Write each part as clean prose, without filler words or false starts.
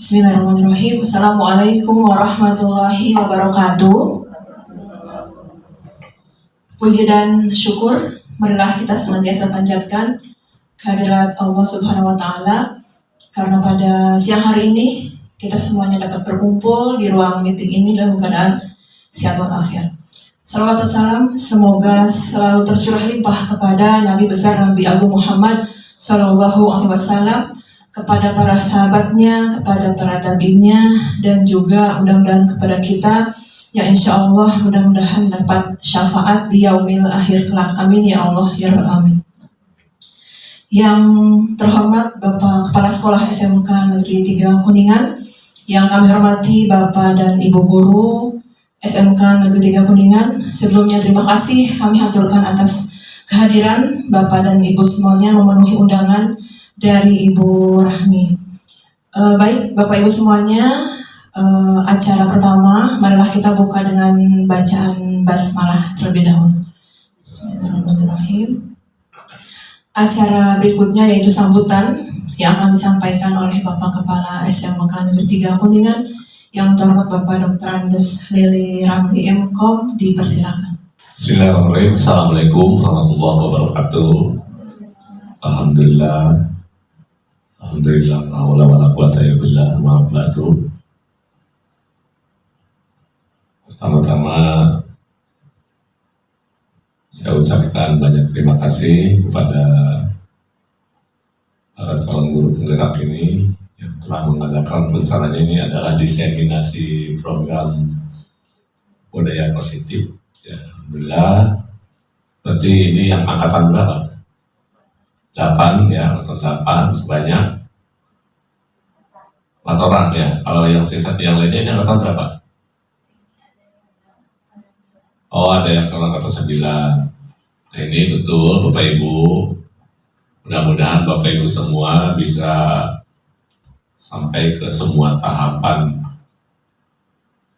Bismillahirrahmanirrahim. Assalamualaikum warahmatullahi wabarakatuh. Puji dan syukur marilah kita senantiasa panjatkan kehadirat Allah Subhanahu wa Ta'ala, karena pada siang hari ini kita semuanya dapat berkumpul di ruang meeting ini dalam keadaan sehat walafiat. Salawat dan salam semoga selalu tercurah limpah kepada Nabi besar Nabi Agung Muhammad Sallallahu Alaihi Wasallam, kepada para sahabatnya, kepada para tabi'innya, dan juga mudah-mudahan kepada kita yang insya Allah mudah-mudahan dapat syafaat di yaumil akhir kelak. Amin ya Allah ya Rabbal Alamin. Yang terhormat Bapak Kepala Sekolah SMK Negeri 3 Kuningan, yang kami hormati Bapak dan Ibu Guru SMK Negeri 3 Kuningan, sebelumnya terima kasih kami haturkan atas kehadiran Bapak dan Ibu semuanya memenuhi undangan dari Ibu Rahmi. Baik Bapak Ibu semuanya, acara pertama marilah kita buka dengan bacaan basmalah terlebih dahulu. Bismillahirrahmanirrahim. Acara berikutnya yaitu sambutan yang akan disampaikan oleh Bapak Kepala SMK Negeri 3 Kuningan yang terhormat Bapak Dr. Andes Lili Ramli MKom, dipersilakan. Bismillahirrahmanirrahim. Assalamualaikum warahmatullahi wabarakatuh. Alhamdulillah, la haula wala quwata illa billah. Ma ba'du. Pertama-tama saya ucapkan banyak terima kasih kepada para calon guru penggerak ini yang telah mengadakan rencananya. Ini adalah diseminasi program budaya positif. Ya, alhamdulillah. Berarti ini yang angkatan berapa? 8 ya, angkatan 8 sebanyak 4 orang ya. Kalau yang sisa yang lainnya ini angkatan berapa? Oh, ada yang calon angkatan 9. Nah, ini betul Bapak Ibu. Mudah-mudahan Bapak Ibu semua bisa sampai ke semua tahapan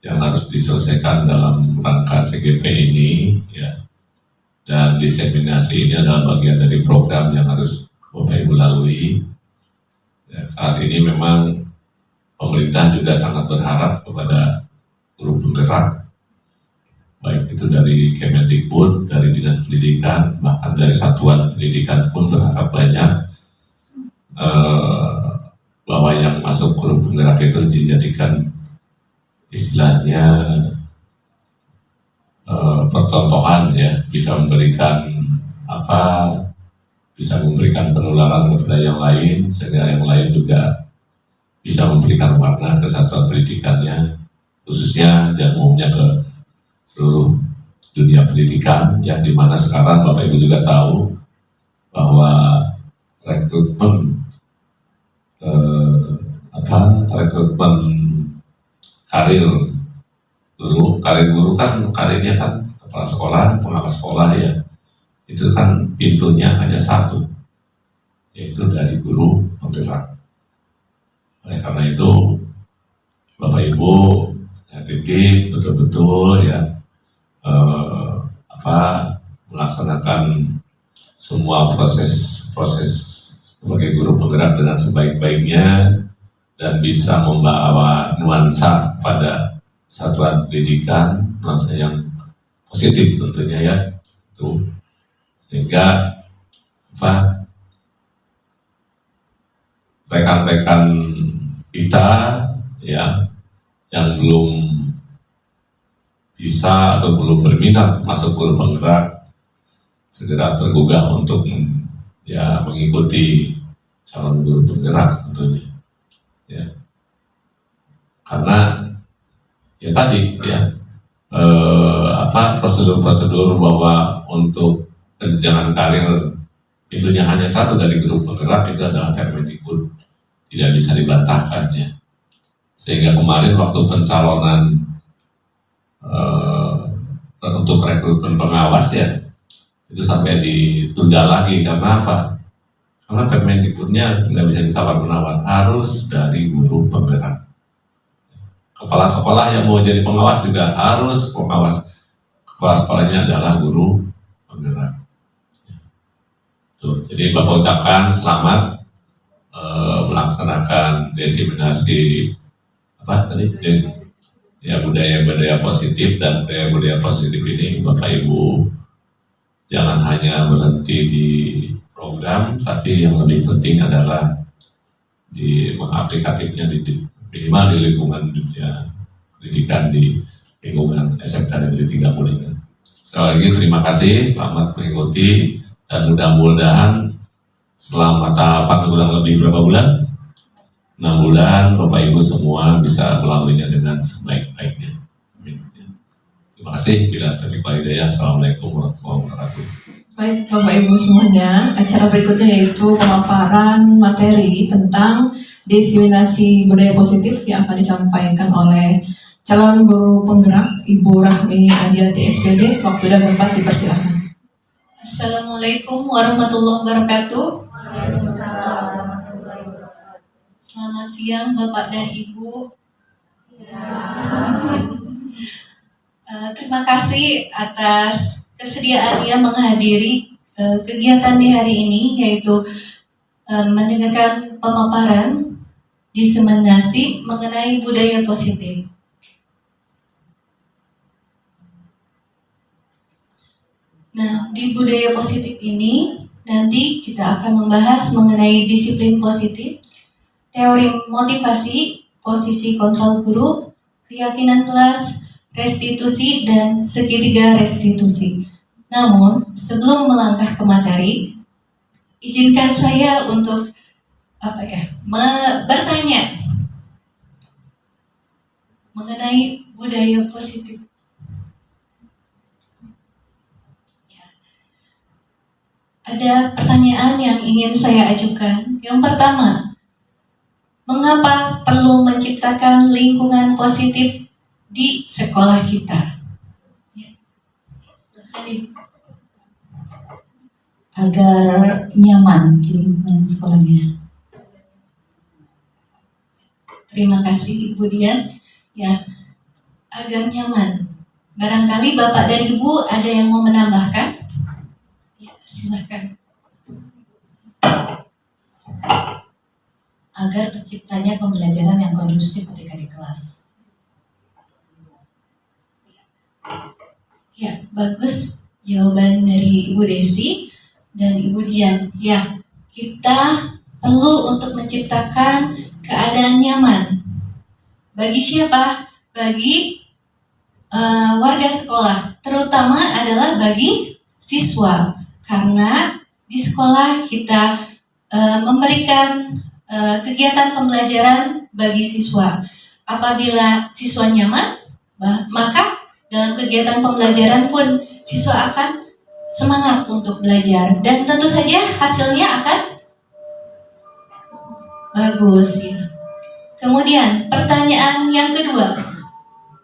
yang harus diselesaikan dalam rangka CGP ini ya. Dan diseminasi ini adalah bagian dari program yang harus Bapak Ibu lalui. Ya, saat ini memang pemerintah juga sangat berharap kepada guru penggerak, baik itu dari Kemendikbud, dari Dinas Pendidikan, bahkan dari Satuan Pendidikan pun berharap banyak bahwa yang masuk guru penggerak itu dijadikan istilahnya percontohan ya, bisa memberikan bisa memberikan penularan kepada yang lain, sehingga yang lain juga bisa memberikan warna kesatuan pendidikannya, khususnya dan umumnya ke seluruh dunia pendidikan ya, di mana sekarang Bapak Ibu juga tahu bahwa rekrutmen karir guru kan karirnya kan kepala sekolah, pengawas sekolah ya, itu kan pintunya hanya satu, yaitu dari guru penggerak. Oleh karena itu Bapak Ibu titip betul-betul ya melaksanakan semua proses sebagai guru penggerak dengan sebaik-baiknya dan bisa membawa nuansa pada satuan pendidikan, nuansa yang positif tentunya ya, itu sehingga rekan-rekan kita ya yang belum bisa atau belum berminat masuk guru penggerak segera tergugah untuk ya mengikuti calon guru penggerak tentunya ya, karena ya tadi ya prosedur-prosedur bahwa untuk penjenjangan karir pintunya hanya satu dari guru penggerak itu adalah Kemendikbud, tidak bisa dibantahkan ya. Sehingga kemarin waktu pencalonan untuk rekrutmen pengawas ya, itu sampai ditunda lagi. Karena apa? Karena Kemendikbudnya nggak bisa ditawar-menawar, harus dari guru penggerak. Kepala sekolah yang mau jadi pengawas juga harus pengawas. Kepala sekolahnya adalah guru penggerak. Tuh, jadi Bapak ucapkan selamat melaksanakan diseminasi apa tadi? Ya, budaya-budaya positif, dan budaya-budaya positif ini Bapak Ibu jangan hanya berhenti di program, tapi yang lebih penting adalah di mengaplikatifnya minimal di lingkungan dunia pendidikan, di lingkungan SMK Negeri 3 Kuningan. Sekali lagi terima kasih, selamat mengikuti, dan mudah-mudahan selama tahapan kurang lebih berapa bulan? 6 bulan, Bapak Ibu semua bisa melaluinya dengan sebaik-baiknya. Amin. Terima kasih. Bila taufiq wal hidayah. Assalamualaikum warahmatullahi wabarakatuh. Baik Bapak Ibu semuanya, acara berikutnya yaitu pemaparan materi tentang diseminasi budaya positif yang akan disampaikan oleh calon guru penggerak Ibu Rahmi Adiati SPD. Waktu dan tempat dipersilakan. Assalamualaikum warahmatullahi wabarakatuh. Selamat siang Bapak dan Ibu. Terima kasih atas kesediaannya menghadiri kegiatan di hari ini, yaitu mendengarkan pemaparan diseminasi mengenai budaya positif. Nah, di budaya positif ini nanti kita akan membahas mengenai disiplin positif, teori motivasi, posisi kontrol guru, keyakinan kelas, restitusi, dan segitiga restitusi. Namun, sebelum melangkah ke materi, izinkan saya untuk bertanya mengenai budaya positif. Ada pertanyaan yang ingin saya ajukan. Yang pertama, mengapa perlu menciptakan lingkungan positif di sekolah kita? Agar nyaman lingkungan sekolahnya. Terima kasih Ibu Dian. Ya, agar nyaman. Barangkali Bapak dan Ibu ada yang mau menambahkan? Ya, silakan. Agar terciptanya pembelajaran yang kondusif ketika di kelas. Ya, bagus jawaban dari Ibu Desi dan Ibu Dian. Ya, kita perlu untuk menciptakan keadaan nyaman. Bagi siapa? Bagi warga sekolah, terutama adalah bagi siswa. Karena di sekolah kita memberikan kegiatan pembelajaran bagi siswa. Apabila siswa nyaman, maka dalam kegiatan pembelajaran pun siswa akan semangat untuk belajar, dan tentu saja hasilnya akan bagus ya. Kemudian pertanyaan yang kedua,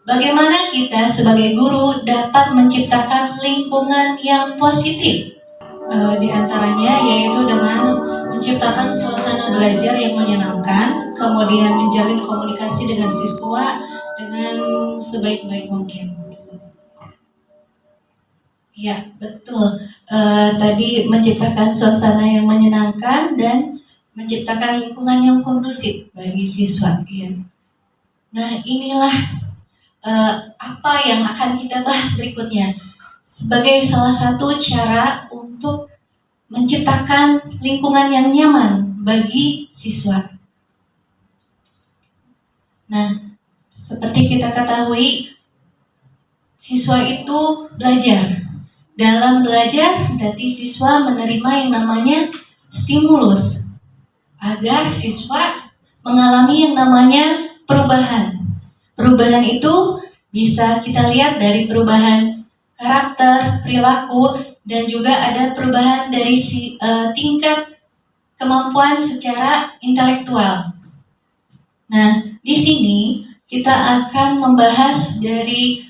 bagaimana kita sebagai guru dapat menciptakan lingkungan yang positif? Di antaranya yaitu dengan menciptakan suasana belajar yang menyenangkan, kemudian menjalin komunikasi dengan siswa dengan sebaik-baik mungkin. Ya, betul. Tadi menciptakan suasana yang menyenangkan dan menciptakan lingkungan yang kondusif bagi siswa. Ya. Nah, inilah apa yang akan kita bahas berikutnya sebagai salah satu cara untuk menciptakan lingkungan yang nyaman bagi siswa. Nah, seperti kita ketahui, siswa itu belajar. Dalam belajar, berarti siswa menerima yang namanya stimulus agar siswa mengalami yang namanya perubahan. Perubahan itu bisa kita lihat dari perubahan karakter, perilaku, dan juga ada perubahan dari tingkat kemampuan secara intelektual. Nah, di sini kita akan membahas dari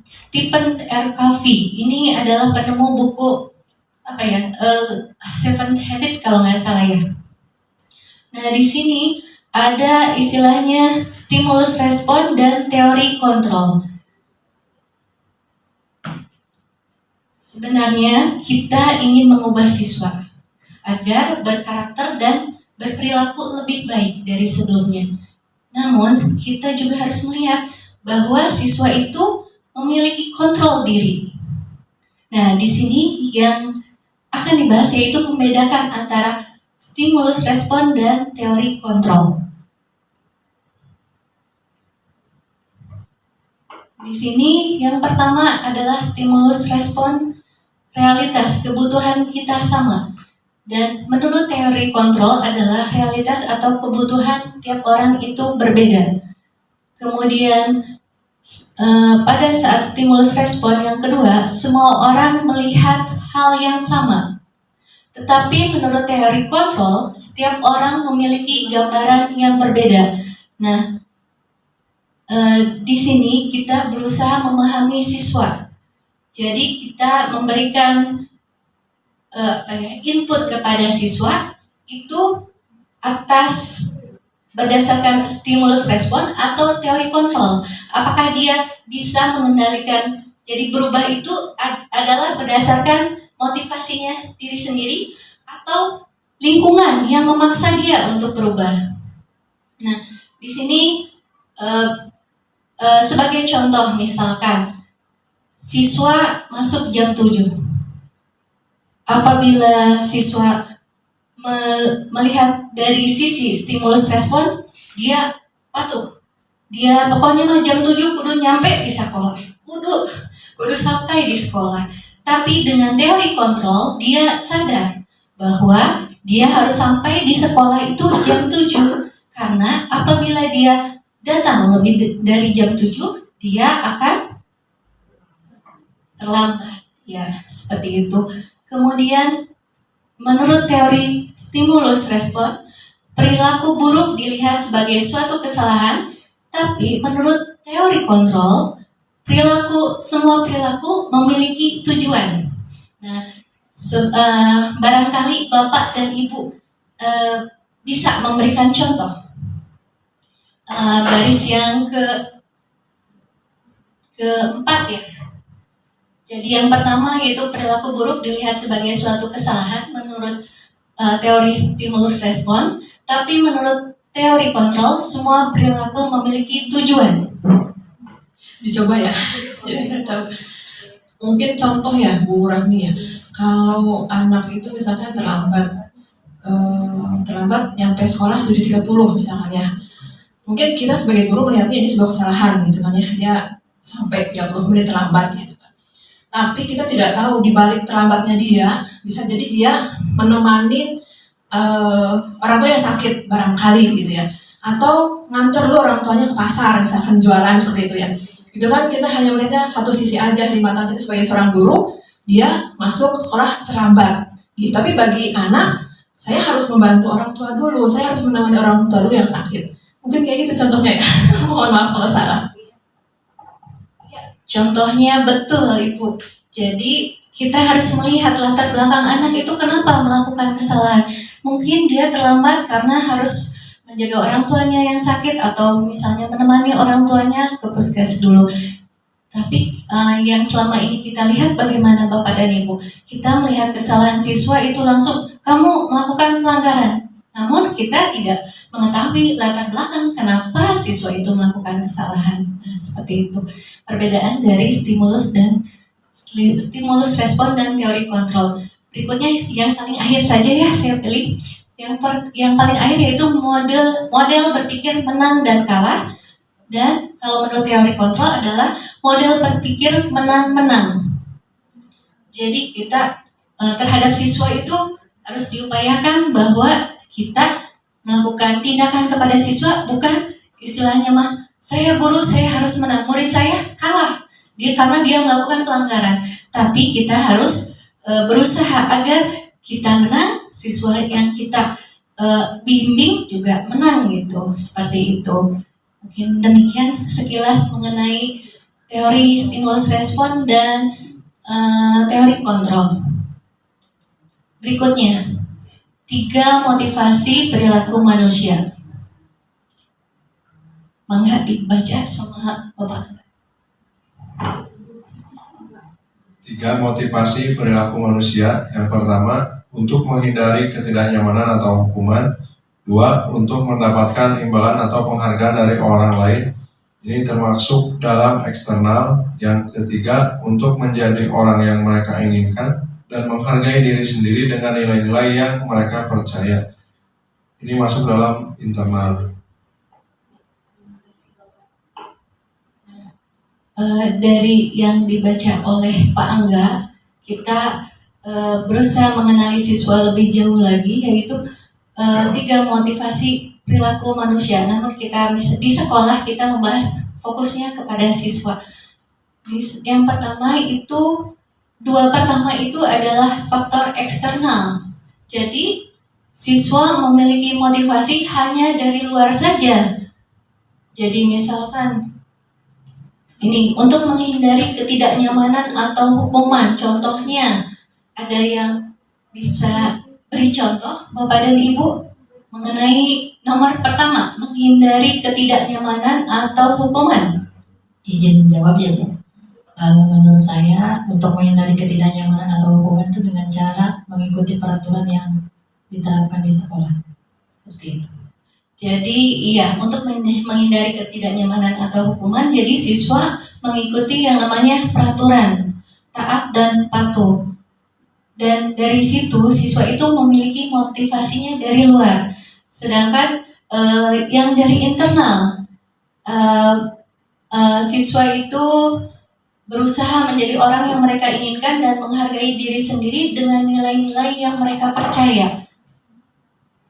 Stephen R. Covey. Ini adalah penemu buku Seven Habits kalau nggak salah ya. Nah, di sini ada istilahnya stimulus respon dan teori kontrol. Sebenarnya kita ingin mengubah siswa agar berkarakter dan berperilaku lebih baik dari sebelumnya. Namun, kita juga harus melihat bahwa siswa itu memiliki kontrol diri. Nah, di sini yang akan dibahas yaitu membedakan antara stimulus respon dan teori kontrol. Di sini yang pertama adalah stimulus respon realitas kebutuhan kita sama. Dan menurut teori kontrol adalah realitas atau kebutuhan tiap orang itu berbeda. Kemudian pada saat stimulus respon yang kedua, semua orang melihat hal yang sama. Tetapi menurut teori kontrol, setiap orang memiliki gambaran yang berbeda. Nah, di sini kita berusaha memahami siswa. Jadi kita memberikan input kepada siswa itu atas berdasarkan stimulus respon atau teori kontrol. Apakah dia bisa mengendalikan, jadi berubah itu adalah berdasarkan motivasinya diri sendiri atau lingkungan yang memaksa dia untuk berubah. Nah, di sini sebagai contoh misalkan siswa masuk jam 7. Apabila siswa melihat dari sisi stimulus respon, dia patuh. Dia pokoknya mah jam 7 kudu nyampe di sekolah. Kudu sampai di sekolah. Tapi dengan teori kontrol, dia sadar bahwa dia harus sampai di sekolah itu jam 7. Karena apabila dia datang lebih dari jam 7, dia akan terlambat. Ya, seperti itu. Kemudian, menurut teori stimulus respon, perilaku buruk dilihat sebagai suatu kesalahan, tapi menurut teori kontrol, semua perilaku memiliki tujuan. Nah, barangkali Bapak dan Ibu bisa memberikan contoh. Baris yang keempat ya. Jadi yang pertama yaitu perilaku buruk dilihat sebagai suatu kesalahan menurut teori stimulus respon, tapi menurut teori kontrol semua perilaku memiliki tujuan. Dicoba ya. Mungkin contoh ya Bu Rahmi ya. Kalau anak itu misalkan terlambat nyampe sekolah 7.30 misalnya. Mungkin kita sebagai guru melihatnya ini sebuah kesalahan gitu kan ya. Dia sampai 30 menit terlambat gitu. Tapi kita tidak tahu di balik terlambatnya dia, bisa jadi dia menemani orang tua yang sakit barangkali gitu ya. Atau nganter lu orang tuanya ke pasar, misalkan jualan seperti itu ya. Itu kan kita hanya melihatnya satu sisi aja dari mata kita sebagai seorang guru, dia masuk sekolah terlambat. Gitu. Tapi bagi anak, saya harus membantu orang tua dulu, saya harus menemani orang tua dulu yang sakit. Mungkin kayak gitu contohnya ya. Mohon maaf kalau salah. Contohnya betul Ibu. Jadi kita harus melihat latar belakang anak itu kenapa melakukan kesalahan. Mungkin dia terlambat karena harus menjaga orang tuanya yang sakit atau misalnya menemani orang tuanya ke puskes dulu. Tapi yang selama ini kita lihat bagaimana Bapak dan Ibu. Kita melihat kesalahan siswa itu langsung kamu melakukan pelanggaran. Namun kita tidak mengetahui latar belakang kenapa siswa itu melakukan kesalahan. Nah, seperti itu. Perbedaan dari stimulus stimulus respon dan teori kontrol. Berikutnya yang paling akhir saja ya saya pilih. Yang paling akhir yaitu model berpikir menang dan kalah. Dan kalau menurut teori kontrol adalah model berpikir menang-menang. Jadi kita terhadap siswa itu harus diupayakan bahwa kita melakukan tindakan kepada siswa bukan istilahnya mah saya guru saya harus menang, murid saya kalah karena dia melakukan pelanggaran. Tapi kita harus berusaha agar kita menang, siswa yang kita bimbing juga menang gitu, seperti itu. Mungkin demikian sekilas mengenai teori stimulus respon dan teori kontrol. Berikutnya, 3 motivasi perilaku manusia. Mangga dibaca sama Bapak. 3 motivasi perilaku manusia. Yang pertama, untuk menghindari ketidaknyamanan atau hukuman, 2. Untuk mendapatkan imbalan atau penghargaan dari orang lain. Ini termasuk dalam eksternal. Yang ketiga, untuk menjadi orang yang mereka inginkan dan menghargai diri sendiri dengan nilai-nilai yang mereka percaya. Ini masuk dalam internal. Dari yang dibaca oleh Pak Angga, kita berusaha mengenali siswa lebih jauh lagi, yaitu 3 motivasi perilaku manusia. Namun kita di sekolah kita membahas fokusnya kepada siswa. Yang pertama itu, 2 pertama itu adalah faktor eksternal. Jadi siswa memiliki motivasi hanya dari luar saja. Jadi misalkan ini untuk menghindari ketidaknyamanan atau hukuman. Contohnya, ada yang bisa beri contoh Bapak dan Ibu mengenai nomor pertama, menghindari ketidaknyamanan atau hukuman. Izin menjawab ya Bu. Menurut saya untuk menghindari ketidaknyamanan atau hukuman itu dengan cara mengikuti peraturan yang diterapkan di sekolah. Seperti itu. Jadi iya, untuk menghindari ketidaknyamanan atau hukuman, jadi siswa mengikuti yang namanya peraturan, taat dan patuh. Dan dari situ siswa itu memiliki motivasinya dari luar. Sedangkan yang dari internal, siswa itu berusaha menjadi orang yang mereka inginkan dan menghargai diri sendiri dengan nilai-nilai yang mereka percaya.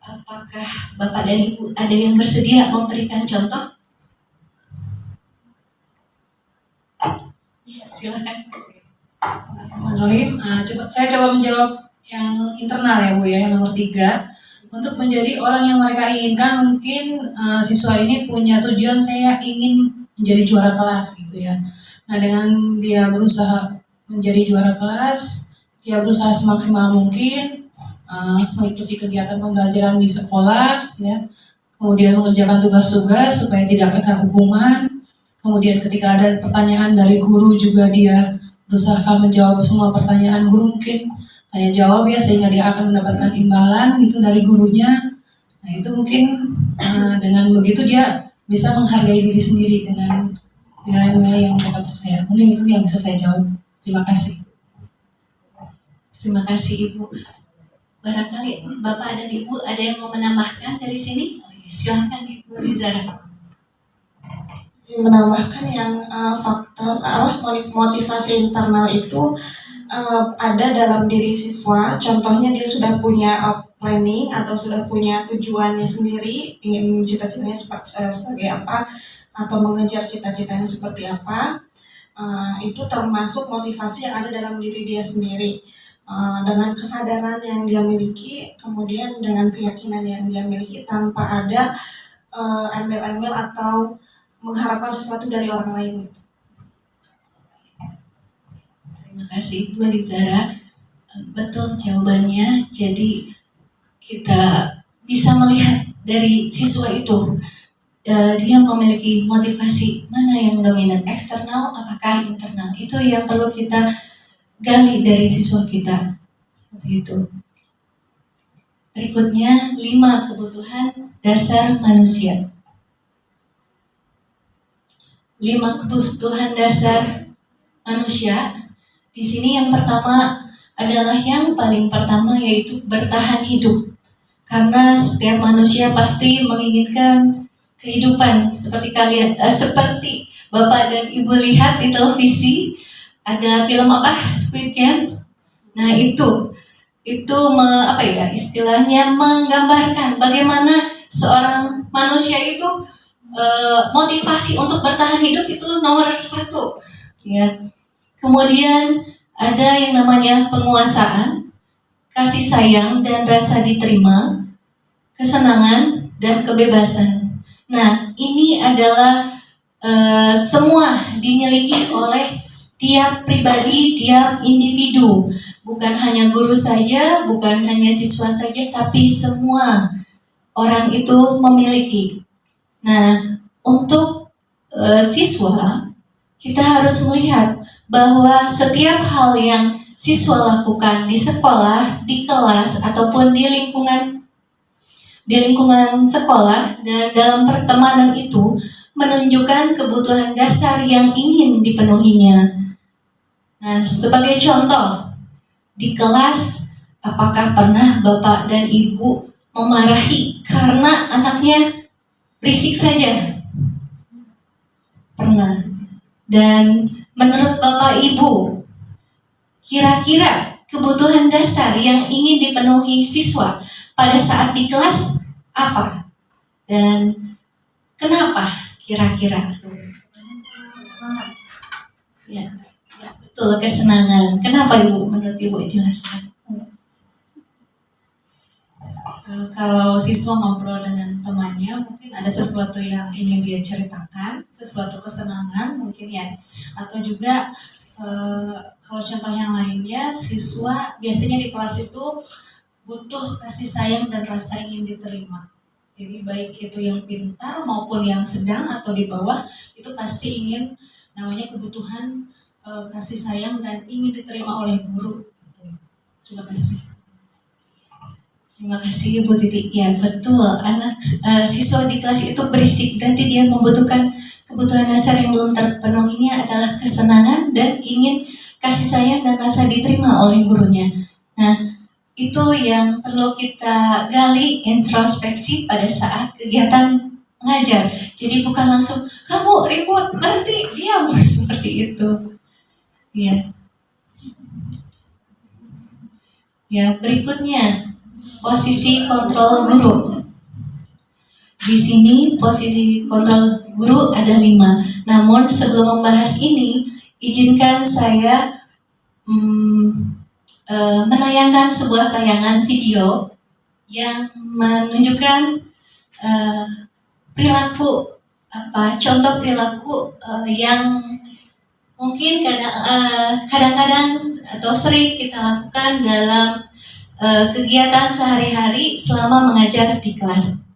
Apakah Bapak dan Ibu ada yang bersedia memberikan contoh? Silakan. Bismillahirrahmanirrahim. Saya coba menjawab yang internal ya Bu ya, yang nomor 3. Untuk menjadi orang yang mereka inginkan, mungkin siswa ini punya tujuan, saya ingin menjadi juara kelas gitu ya. Nah, dengan dia berusaha menjadi juara kelas, dia berusaha semaksimal mungkin mengikuti kegiatan pembelajaran di sekolah ya. Kemudian mengerjakan tugas-tugas supaya tidak kena hukuman. Kemudian ketika ada pertanyaan dari guru juga dia berusaha menjawab semua pertanyaan guru, mungkin tanya jawab ya, sehingga dia akan mendapatkan imbalan gitu dari gurunya. Nah itu mungkin dengan begitu dia bisa menghargai diri sendiri dengan nilai-nilai yang mereka percaya. Mungkin itu yang bisa saya jawab. Terima kasih. Terima kasih Ibu. Barangkali Bapak dan Ibu ada yang mau menambahkan dari sini? Oh, ya, silakan Ibu Rizara. Menambahkan yang faktor motivasi internal itu ada dalam diri siswa. Contohnya dia sudah punya planning atau sudah punya tujuannya sendiri, ingin cita-citanya sebagai apa atau mengejar cita-citanya seperti apa. Itu termasuk motivasi yang ada dalam diri dia sendiri. Dengan kesadaran yang dia miliki, kemudian dengan keyakinan yang dia miliki tanpa ada embel-embel atau mengharapkan sesuatu dari orang lain. Terima kasih Bu Alizara. Betul jawabannya. Jadi kita bisa melihat dari siswa itu, dia memiliki motivasi mana yang dominan, eksternal apakah internal. Itu yang perlu kita gali dari siswa kita. Seperti itu. Berikutnya 5 kebutuhan dasar manusia. 5 kebutuhan dasar manusia. Di sini yang pertama adalah yang paling pertama, yaitu bertahan hidup. Karena setiap manusia pasti menginginkan kehidupan. Seperti seperti Bapak dan Ibu lihat di televisi, ada film apa? Squid Game. Nah itu istilahnya menggambarkan bagaimana seorang manusia itu motivasi untuk bertahan hidup itu nomor 1 ya. Kemudian ada yang namanya penguasaan, kasih sayang dan rasa diterima, kesenangan dan kebebasan. Nah ini adalah semua dimiliki oleh tiap pribadi, tiap individu, bukan hanya guru saja, bukan hanya siswa saja, tapi semua orang itu memiliki. Nah, untuk siswa, kita harus melihat bahwa setiap hal yang siswa lakukan di sekolah, di kelas, ataupun di lingkungan di lingkungan sekolah dan dalam pertemanan itu menunjukkan kebutuhan dasar yang ingin dipenuhinya. Nah, sebagai contoh, di kelas, apakah pernah Bapak dan Ibu memarahi karena anaknya berisik saja? Pernah. Dan menurut Bapak Ibu, kira-kira kebutuhan dasar yang ingin dipenuhi siswa pada saat di kelas apa? Dan kenapa kira-kira? Ya, betul, kesenangan. Kenapa Ibu? Menurut Ibu jelaskan. Kalau siswa ngobrol dengan temannya, mungkin ada sesuatu yang ingin dia ceritakan, sesuatu kesenangan mungkin ya, atau juga kalau contoh yang lainnya, siswa biasanya di kelas itu butuh kasih sayang dan rasa ingin diterima. Jadi baik itu yang pintar maupun yang sedang atau di bawah, itu pasti ingin namanya kebutuhan kasih sayang dan ingin diterima oleh guru. Terima kasih. Terima kasih Ibu Titi. Ya betul, anak siswa di kelas itu berisik, berarti dia membutuhkan kebutuhan dasar yang belum terpenuhinya adalah kesenangan dan ingin kasih sayang dan rasa diterima oleh gurunya. Nah, itu yang perlu kita gali introspeksi pada saat kegiatan mengajar. Jadi bukan langsung kamu ribut, berhenti, diam seperti itu. Ya. Ya, berikutnya posisi kontrol guru. Di sini posisi kontrol guru ada 5. Namun sebelum membahas ini, izinkan saya menayangkan sebuah tayangan video yang menunjukkan perilaku contoh perilaku yang mungkin kadang-kadang atau sering kita lakukan dalam kegiatan sehari-hari selama mengajar di kelas.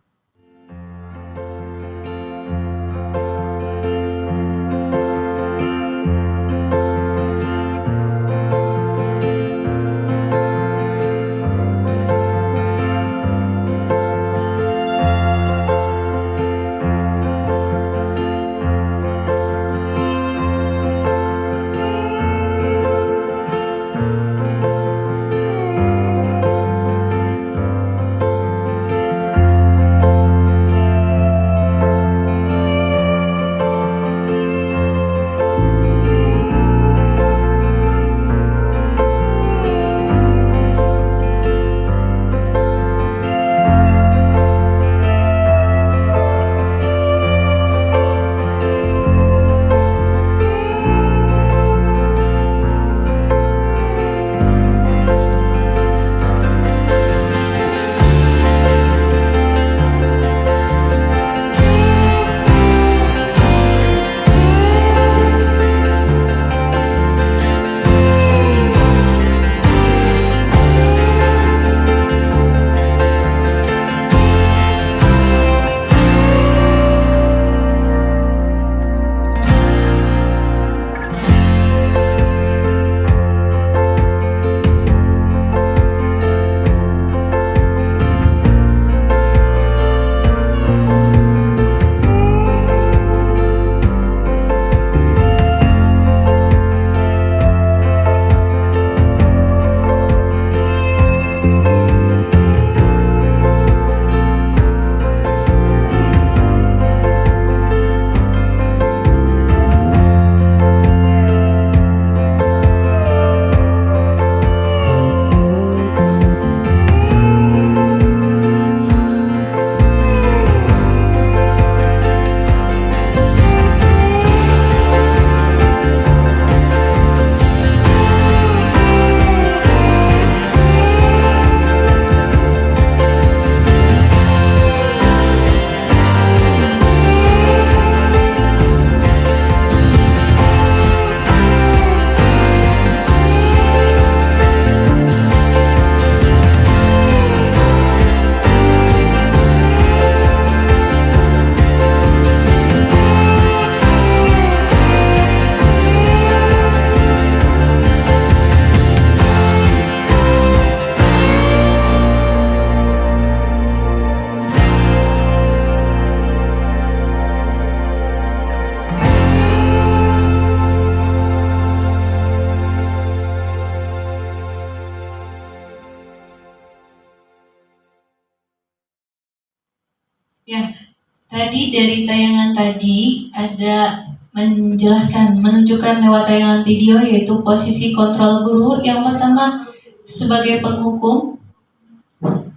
dari tayangan tadi ada menunjukkan lewat tayangan video yaitu posisi kontrol guru. Yang pertama sebagai penghukum,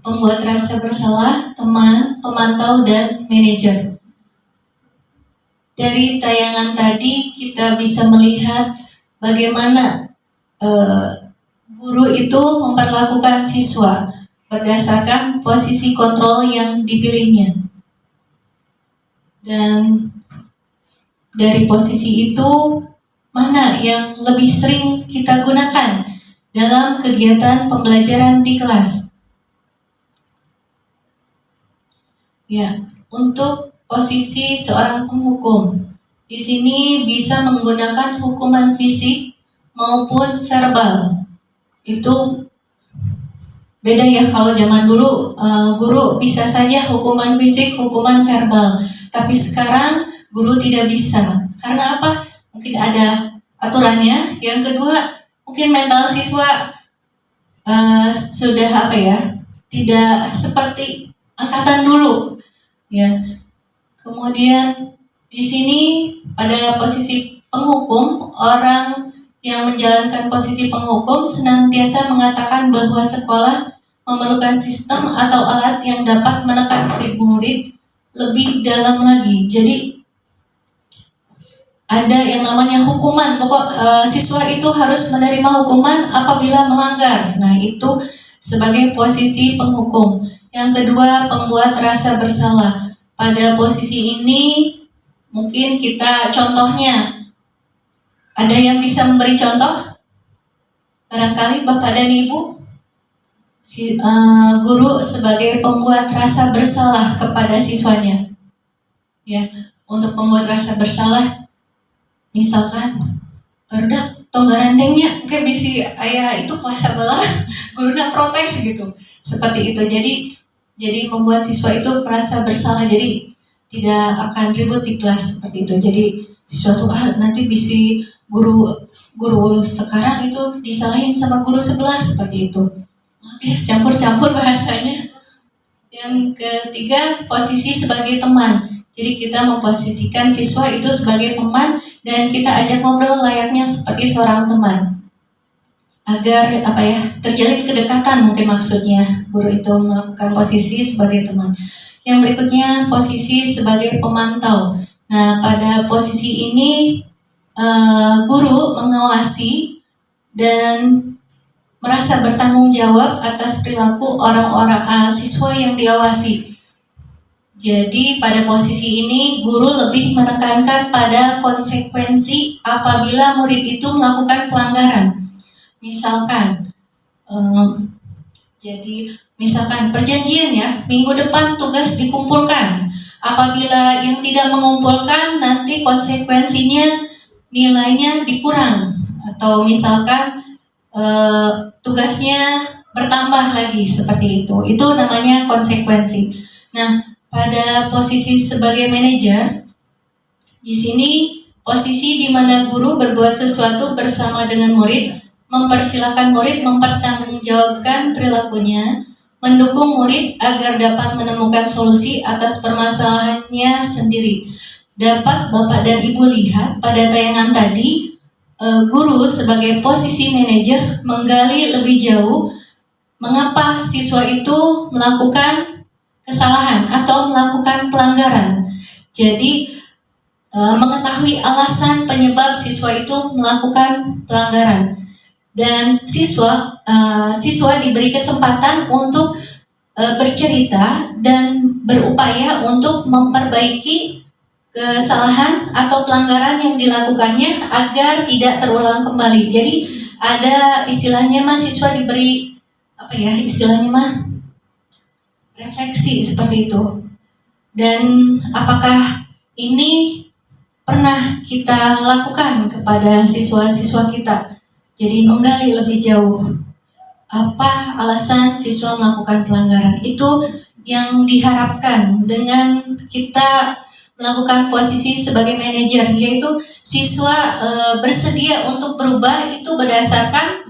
pembuat rasa bersalah, teman, pemantau, dan manajer. Dari tayangan tadi kita bisa melihat bagaimana guru itu memperlakukan siswa berdasarkan posisi kontrol yang dipilihnya. Dan dari posisi itu, mana yang lebih sering kita gunakan dalam kegiatan pembelajaran di kelas? Ya, untuk posisi seorang penghukum, di sini bisa menggunakan hukuman fisik maupun verbal. Itu beda ya, kalau zaman dulu guru bisa saja hukuman fisik, hukuman verbal. Tapi sekarang guru tidak bisa. Karena apa? Mungkin ada aturannya. Yang kedua, mungkin mental siswa sudah tidak seperti angkatan dulu. Ya. Kemudian di sini pada posisi penghukum, orang yang menjalankan posisi penghukum senantiasa mengatakan bahwa sekolah memerlukan sistem atau alat yang dapat menekan murid-murid lebih dalam lagi. Jadi ada yang namanya hukuman. Siswa itu harus menerima hukuman apabila melanggar. Nah, itu sebagai posisi penghukum. Yang kedua, pembuat rasa bersalah. Pada posisi ini mungkin kita contohnya, ada yang bisa memberi contoh? Barangkali Bapak dan Ibu. Guru sebagai pembuat rasa bersalah kepada siswanya. Ya, untuk pembuat rasa bersalah, misalkan barudak tonggarandengnya kayak bisi ayah itu kelas sebelah, gurunya protes gitu. Seperti itu. Jadi membuat siswa itu merasa bersalah, jadi tidak akan ribut di kelas seperti itu. Jadi siswa tuh nanti bisi guru sekarang itu disalahin sama guru sebelah seperti itu. Campur-campur bahasanya. Yang ketiga, posisi sebagai teman. Jadi kita memposisikan siswa itu sebagai teman dan kita ajak ngobrol layaknya seperti seorang teman. Agar terjalin kedekatan, mungkin maksudnya guru itu melakukan posisi sebagai teman. Yang berikutnya, posisi sebagai pemantau. Nah, pada posisi ini guru mengawasi dan merasa bertanggung jawab atas perilaku orang-orang siswa yang diawasi. Jadi pada posisi ini guru lebih menekankan pada konsekuensi apabila murid itu melakukan pelanggaran. Misalkan perjanjian ya, minggu depan tugas dikumpulkan. Apabila yang tidak mengumpulkan, nanti konsekuensinya nilainya dikurang. Atau misalkan tugasnya bertambah lagi seperti itu. Itu namanya konsekuensi. Nah, pada posisi sebagai manajer, di sini posisi di mana guru berbuat sesuatu bersama dengan murid, mempersilahkan murid mempertanggungjawabkan perilakunya, mendukung murid agar dapat menemukan solusi atas permasalahannya sendiri. Dapat Bapak dan Ibu lihat pada tayangan tadi, guru sebagai posisi manajer menggali lebih jauh mengapa siswa itu melakukan kesalahan atau melakukan pelanggaran. Jadi mengetahui alasan penyebab siswa itu melakukan pelanggaran. Dan siswa diberi kesempatan untuk bercerita dan berupaya untuk memperbaiki kesalahan atau pelanggaran yang dilakukannya agar tidak terulang kembali. Jadi ada istilahnya siswa diberi refleksi seperti itu. Dan apakah ini pernah kita lakukan kepada siswa-siswa kita? Jadi menggali lebih jauh apa alasan siswa melakukan pelanggaran. Itu yang diharapkan dengan kita melakukan posisi sebagai manajer, yaitu siswa bersedia untuk berubah itu berdasarkan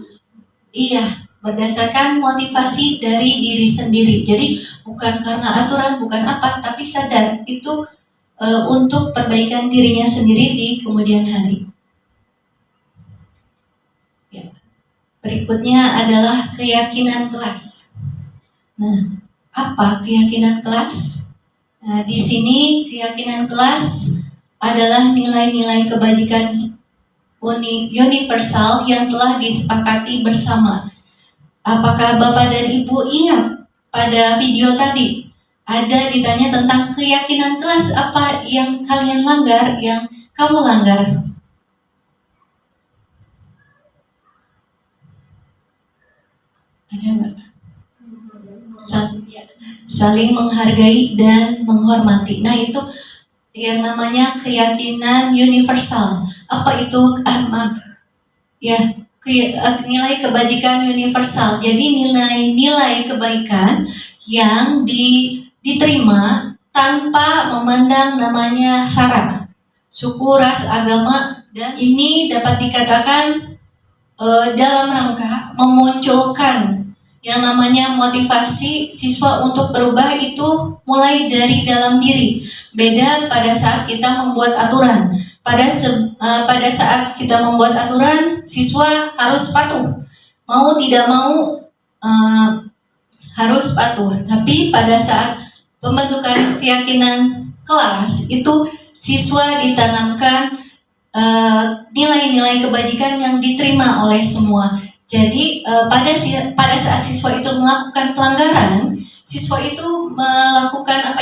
motivasi dari diri sendiri. Jadi bukan karena aturan, bukan apa, tapi sadar itu untuk perbaikan dirinya sendiri di kemudian hari. Ya. Berikutnya adalah keyakinan kelas. Nah, apa keyakinan kelas? Nah, di sini keyakinan kelas adalah nilai-nilai kebajikan universal yang telah disepakati bersama. Apakah Bapak dan Ibu ingat pada video tadi ada ditanya tentang keyakinan kelas, apa yang kalian langgar, yang kamu langgar? Ada nggak? Saling menghargai dan menghormati. Nah, itu yang namanya keyakinan universal. Apa itu? Nilai kebajikan universal. Jadi nilai-nilai kebaikan yang diterima tanpa memandang namanya sara, suku, ras, agama, dan ini dapat dikatakan dalam rangka memunculkan yang namanya motivasi siswa untuk berubah itu mulai dari dalam diri. Beda pada saat kita membuat aturan. Pada saat kita membuat aturan, siswa harus patuh. Mau tidak mau harus patuh. Tapi pada saat pembentukan keyakinan kelas itu siswa ditanamkan nilai-nilai kebajikan yang diterima oleh semua. Jadi pada saat siswa itu melakukan pelanggaran, siswa itu melakukan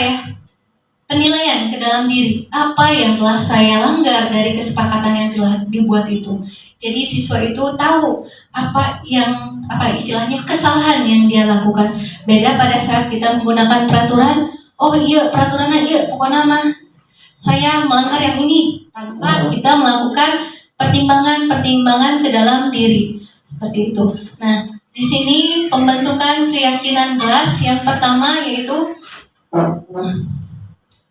penilaian ke dalam diri. Apa yang telah saya langgar dari kesepakatan yang telah dibuat itu. Jadi siswa itu tahu apa istilahnya kesalahan yang dia lakukan. Beda pada saat kita menggunakan peraturan, oh iya peraturannya iya, pokoknya mah saya melanggar yang ini tanpa kita melakukan pertimbangan-pertimbangan ke dalam diri. Seperti itu. Nah, di sini pembentukan keyakinan kelas yang pertama yaitu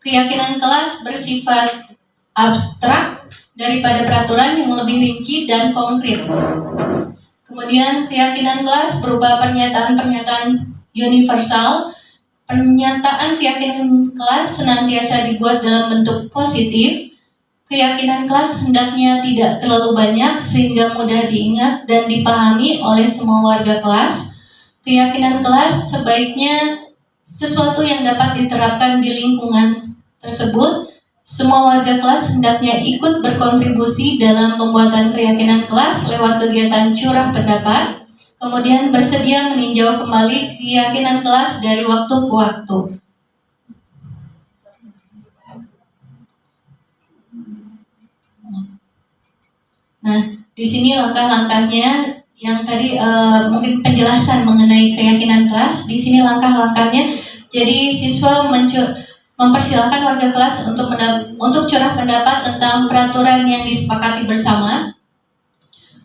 keyakinan kelas bersifat abstrak daripada peraturan yang lebih rinci dan konkret. Kemudian keyakinan kelas berupa pernyataan-pernyataan universal. Pernyataan keyakinan kelas senantiasa dibuat dalam bentuk positif. Keyakinan kelas hendaknya tidak terlalu banyak sehingga mudah diingat dan dipahami oleh semua warga kelas. Keyakinan kelas sebaiknya sesuatu yang dapat diterapkan di lingkungan tersebut. Semua warga kelas hendaknya ikut berkontribusi dalam pembuatan keyakinan kelas lewat kegiatan curah pendapat, kemudian bersedia meninjau kembali keyakinan kelas dari waktu ke waktu. Nah, di sini langkah-langkahnya yang tadi mungkin penjelasan mengenai keyakinan kelas. Di sini langkah-langkahnya. Jadi siswa mempersilahkan warga kelas untuk curah pendapat tentang peraturan yang disepakati bersama,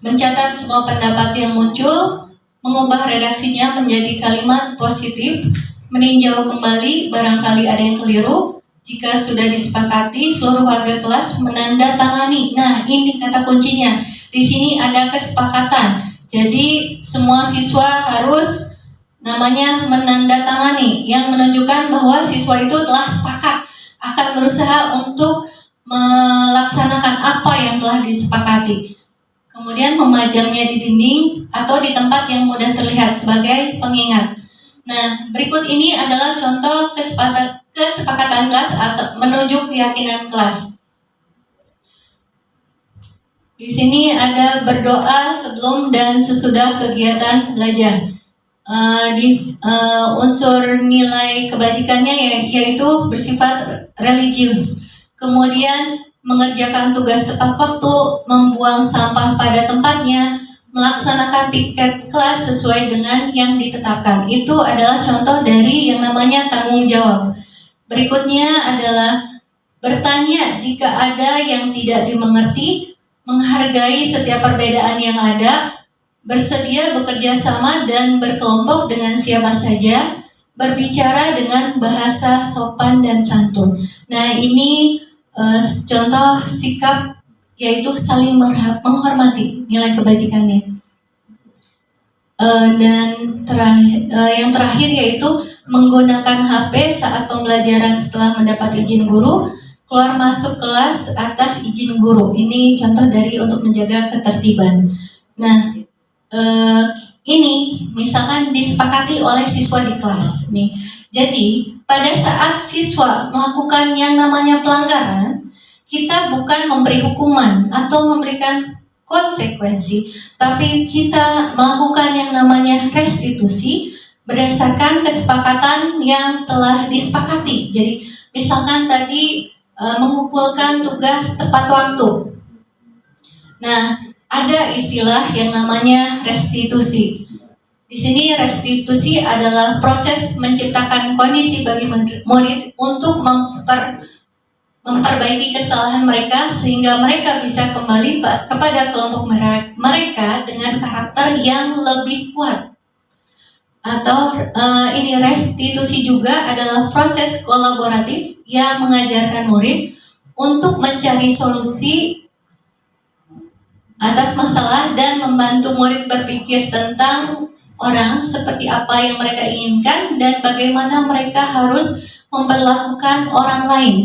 mencatat semua pendapat yang muncul, mengubah redaksinya menjadi kalimat positif, meninjau kembali barangkali ada yang keliru. Jika sudah disepakati, seluruh warga kelas menandatangani. Nah, ini kata kuncinya. Di sini ada kesepakatan. Jadi semua siswa harus menandatangani, yang menunjukkan bahwa siswa itu telah sepakat akan berusaha untuk melaksanakan apa yang telah disepakati. Kemudian memajangnya di dinding atau di tempat yang mudah terlihat sebagai pengingat. Nah, berikut ini adalah contoh kesepakatan kelas atau menuju keyakinan kelas. Di sini ada berdoa sebelum dan sesudah kegiatan belajar. Unsur nilai kebajikannya yaitu bersifat religius. Kemudian mengerjakan tugas tepat waktu, membuang sampah pada tempatnya, melaksanakan piket kelas sesuai dengan yang ditetapkan. Itu adalah contoh dari yang namanya tanggung jawab. Berikutnya adalah bertanya jika ada yang tidak dimengerti, menghargai setiap perbedaan yang ada, bersedia bekerja sama dan berkelompok dengan siapa saja, berbicara dengan bahasa sopan dan santun. Nah, ini contoh sikap yaitu saling menghormati nilai kebajikannya. Dan yang terakhir yaitu menggunakan HP saat pembelajaran setelah mendapat izin guru. keluar masuk kelas atas izin guru. Ini contoh dari untuk menjaga ketertiban. Nah, ini misalkan disepakati oleh siswa di kelas nih. Jadi pada saat siswa melakukan yang namanya pelanggaran, kita bukan memberi hukuman atau memberikan konsekuensi, tapi kita melakukan yang namanya restitusi berdasarkan kesepakatan yang telah disepakati. Jadi misalkan tadi mengumpulkan tugas tepat waktu. Nah, ada istilah yang namanya restitusi. Di sini restitusi adalah proses menciptakan kondisi bagi murid untuk memperbaiki kesalahan mereka sehingga mereka bisa kembali kepada kelompok mereka dengan karakter yang lebih kuat. Atau ini restitusi juga adalah proses kolaboratif yang mengajarkan murid untuk mencari solusi atas masalah dan membantu murid berpikir tentang orang seperti apa yang mereka inginkan dan bagaimana mereka harus memperlakukan orang lain.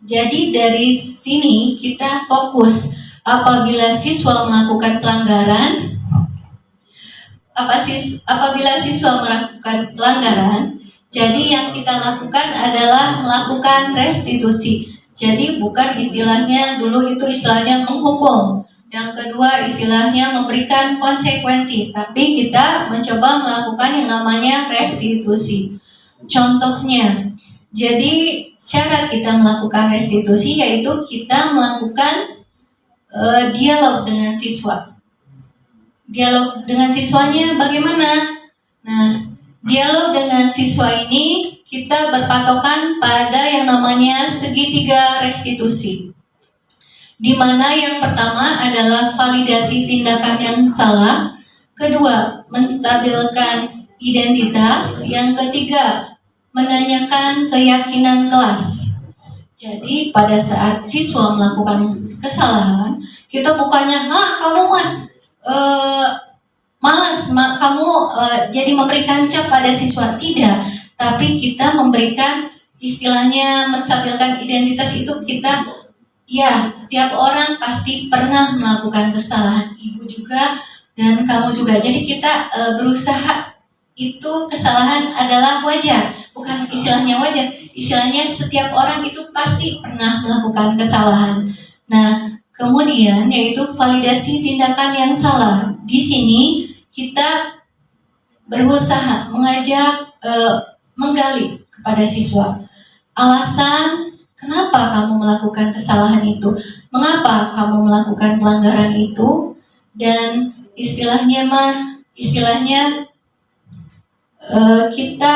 Jadi dari sini kita fokus apabila siswa melakukan pelanggaran. Apabila siswa melakukan pelanggaran, jadi yang kita lakukan adalah melakukan restitusi. Jadi bukan istilahnya dulu itu istilahnya menghukum. Yang kedua istilahnya memberikan konsekuensi, tapi kita mencoba melakukan yang namanya restitusi. Contohnya, jadi cara kita melakukan restitusi yaitu kita melakukan dialog dengan siswa. Dialog dengan siswanya bagaimana? Nah, dialog dengan siswa ini kita berpatokan pada yang namanya segitiga restitusi. Di mana yang pertama adalah validasi tindakan yang salah, kedua menstabilkan identitas, yang ketiga menanyakan keyakinan kelas. Jadi pada saat siswa melakukan kesalahan, kita bukannya kamu malas, kamu jadi memberikan cap pada siswa, tidak. Tapi kita memberikan istilahnya menstabilkan identitas itu kita, ya setiap orang pasti pernah melakukan kesalahan, ibu juga dan kamu juga. Jadi kita berusaha itu kesalahan adalah wajar, bukan istilahnya wajar, istilahnya setiap orang itu pasti pernah melakukan kesalahan. Nah, kemudian yaitu validasi tindakan yang salah. Di sini kita berusaha mengajak menggali kepada siswa alasan kenapa kamu melakukan kesalahan itu, mengapa kamu melakukan pelanggaran itu, dan istilahnya kita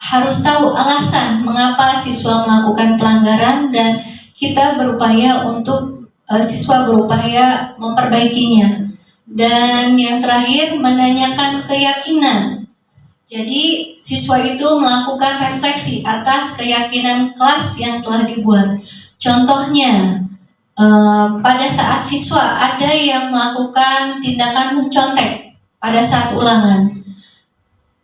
harus tahu alasan mengapa siswa melakukan pelanggaran dan kita berupaya untuk siswa berupaya memperbaikinya. Dan yang terakhir menanyakan keyakinan. Jadi siswa itu melakukan refleksi atas keyakinan kelas yang telah dibuat. Contohnya pada saat siswa ada yang melakukan tindakan mencontek pada saat ulangan,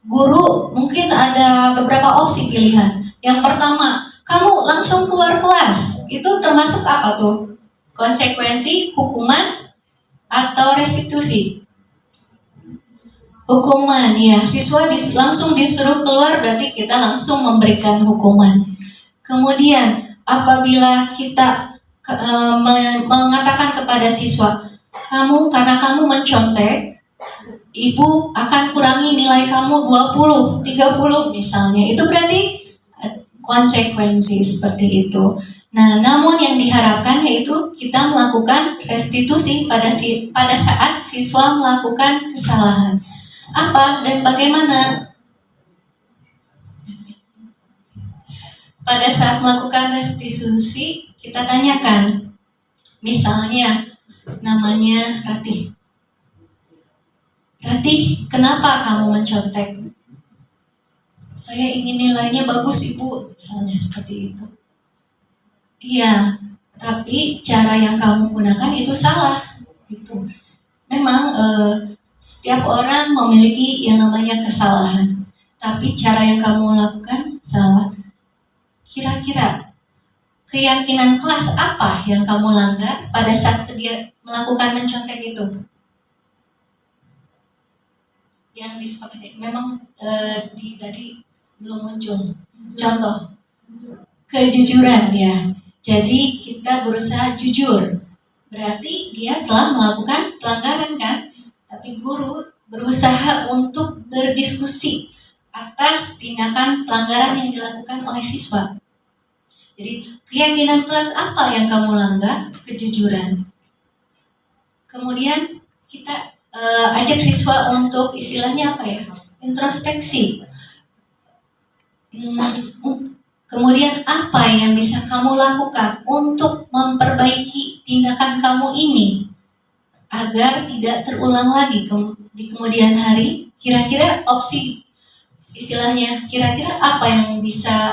guru mungkin ada beberapa opsi pilihan. Yang pertama, kamu langsung keluar kelas. Itu termasuk apa tuh? Konsekuensi, hukuman, atau restitusi? Hukuman, ya. Siswa langsung disuruh keluar, berarti kita langsung memberikan hukuman. Kemudian apabila kita mengatakan kepada siswa, karena kamu mencontek, ibu akan kurangi nilai kamu 20, 30 misalnya. Itu berarti konsekuensi seperti itu. Nah, namun yang diharapkan yaitu kita melakukan restitusi pada saat siswa melakukan kesalahan. Apa dan bagaimana? Pada saat melakukan restitusi, kita tanyakan, misalnya namanya Ratih. Ratih, kenapa kamu mencontek? Saya ingin nilainya bagus, Ibu, misalnya seperti itu. Iya, tapi cara yang kamu gunakan itu salah. Itu memang setiap orang memiliki yang namanya kesalahan, tapi cara yang kamu lakukan salah. kira-kira keyakinan kelas apa yang kamu langgar pada saat dia melakukan mencontek itu? Yang disepakati memang tadi belum muncul contoh kejujuran ya. Jadi kita berusaha jujur, berarti dia telah melakukan pelanggaran kan? Tapi guru berusaha untuk berdiskusi atas tindakan pelanggaran yang dilakukan oleh siswa. Jadi keyakinan kelas apa yang kamu langgar? Kejujuran. Kemudian kita ajak siswa untuk istilahnya apa ya? Introspeksi. Kemudian apa yang bisa kamu lakukan untuk memperbaiki tindakan kamu ini agar tidak terulang lagi di kemudian hari? Kira-kira opsi istilahnya, kira-kira apa yang bisa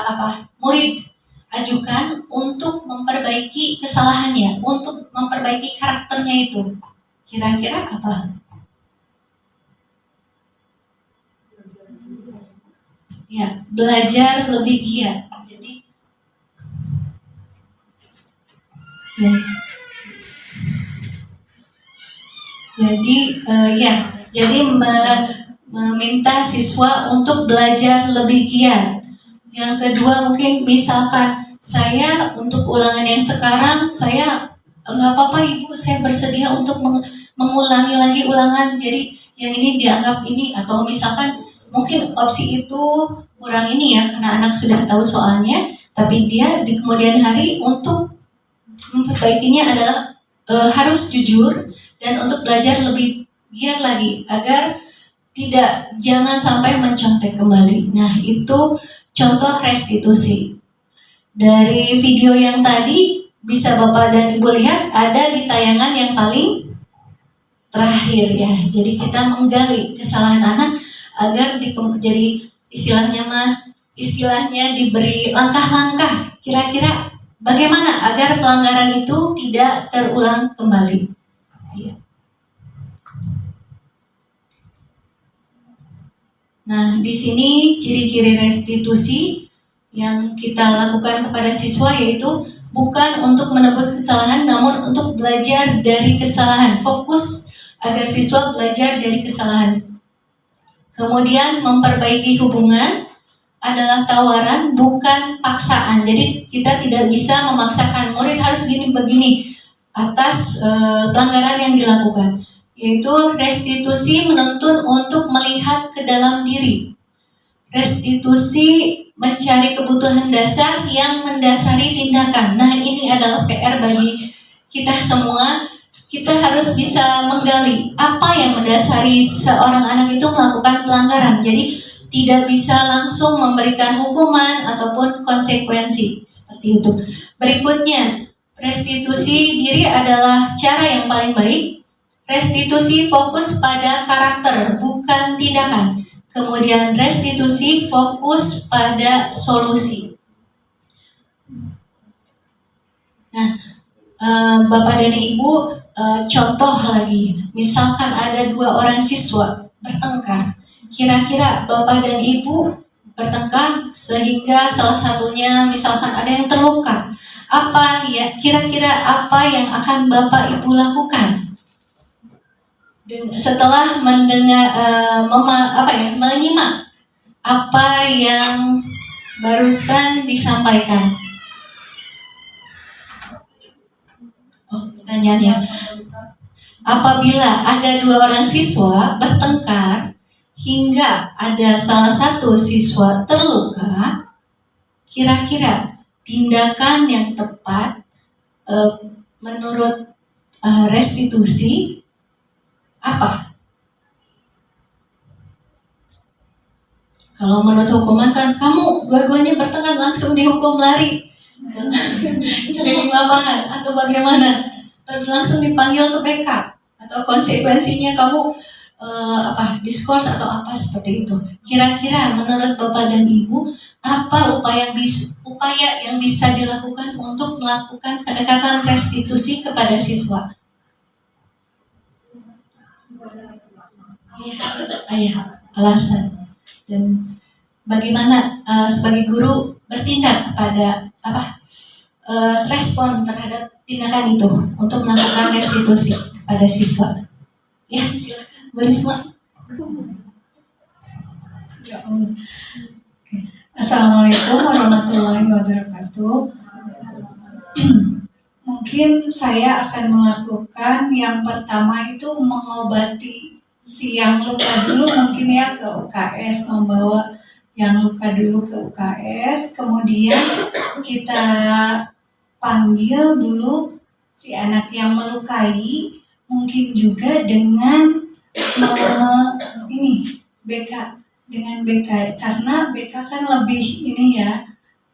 murid ajukan untuk memperbaiki kesalahannya, untuk memperbaiki karakternya itu? Kira-kira apa? Ya, belajar lebih giat. Jadi meminta siswa untuk belajar lebih giat. Yang kedua mungkin misalkan saya untuk ulangan yang sekarang saya nggak apa-apa ibu, saya bersedia untuk mengulangi lagi ulangan. Jadi yang ini dianggap ini, atau misalkan mungkin opsi itu kurang ini ya karena anak sudah tahu soalnya, tapi dia di kemudian hari untuk memperbaikinya adalah harus jujur dan untuk belajar lebih giat lagi agar jangan sampai mencontek kembali. Nah, itu contoh restitusi. Dari video yang tadi bisa Bapak dan Ibu lihat ada di tayangan yang paling terakhir ya. Jadi kita menggali kesalahan anak agar jadi istilahnya diberi langkah-langkah kira-kira bagaimana agar pelanggaran itu tidak terulang kembali. Ya. Nah, di sini ciri-ciri restitusi yang kita lakukan kepada siswa yaitu bukan untuk menebus kesalahan, namun untuk belajar dari kesalahan. Fokus agar siswa belajar dari kesalahan. Kemudian memperbaiki hubungan adalah tawaran, bukan paksaan. Jadi kita tidak bisa memaksakan murid harus gini begini atas pelanggaran yang dilakukan. Yaitu restitusi menuntun untuk melihat ke dalam diri. Restitusi mencari kebutuhan dasar yang mendasari tindakan. Nah, ini adalah PR bagi kita semua. Kita harus bisa menggali apa yang mendasari seorang anak itu melakukan pelanggaran. Jadi tidak bisa langsung memberikan hukuman ataupun konsekuensi seperti itu. Berikutnya, restitusi diri adalah cara yang paling baik. Restitusi fokus pada karakter, bukan tindakan. Kemudian restitusi fokus pada solusi. Nah, Bapak dan Ibu, contoh lagi. Misalkan ada 2 orang siswa bertengkar. Kira-kira Bapak dan Ibu bertengkar sehingga salah satunya misalkan ada yang terluka. Kira-kira apa yang akan Bapak Ibu lakukan? Setelah mendengar menyimak apa yang barusan disampaikan. Pertanyaannya, apabila ada 2 orang siswa bertengkar hingga ada salah satu siswa terluka, kira-kira tindakan yang tepat menurut restitusi apa? Kalau menurut hukuman kan kamu dua-duanya bertengkar langsung dihukum lari keliling lapangan atau bagaimana? Atau langsung dipanggil ke PK atau konsekuensinya kamu diskors atau apa seperti itu. Kira-kira menurut Bapak dan Ibu apa upaya yang bisa dilakukan untuk melakukan pendekatan restitusi kepada siswa? Alasan. Dan bagaimana sebagai guru bertindak kepada respon terhadap tindakan itu untuk melakukan restitusi kepada siswa. Ya, silakan Bu Risma. Assalamualaikum warahmatullahi wabarakatuh. Mungkin saya akan melakukan yang pertama itu mengobati si yang luka dulu, mungkin ya ke UKS, membawa yang luka dulu ke UKS, kemudian kita panggil dulu si anak yang melukai, mungkin juga dengan BK, dengan BK, karena BK kan lebih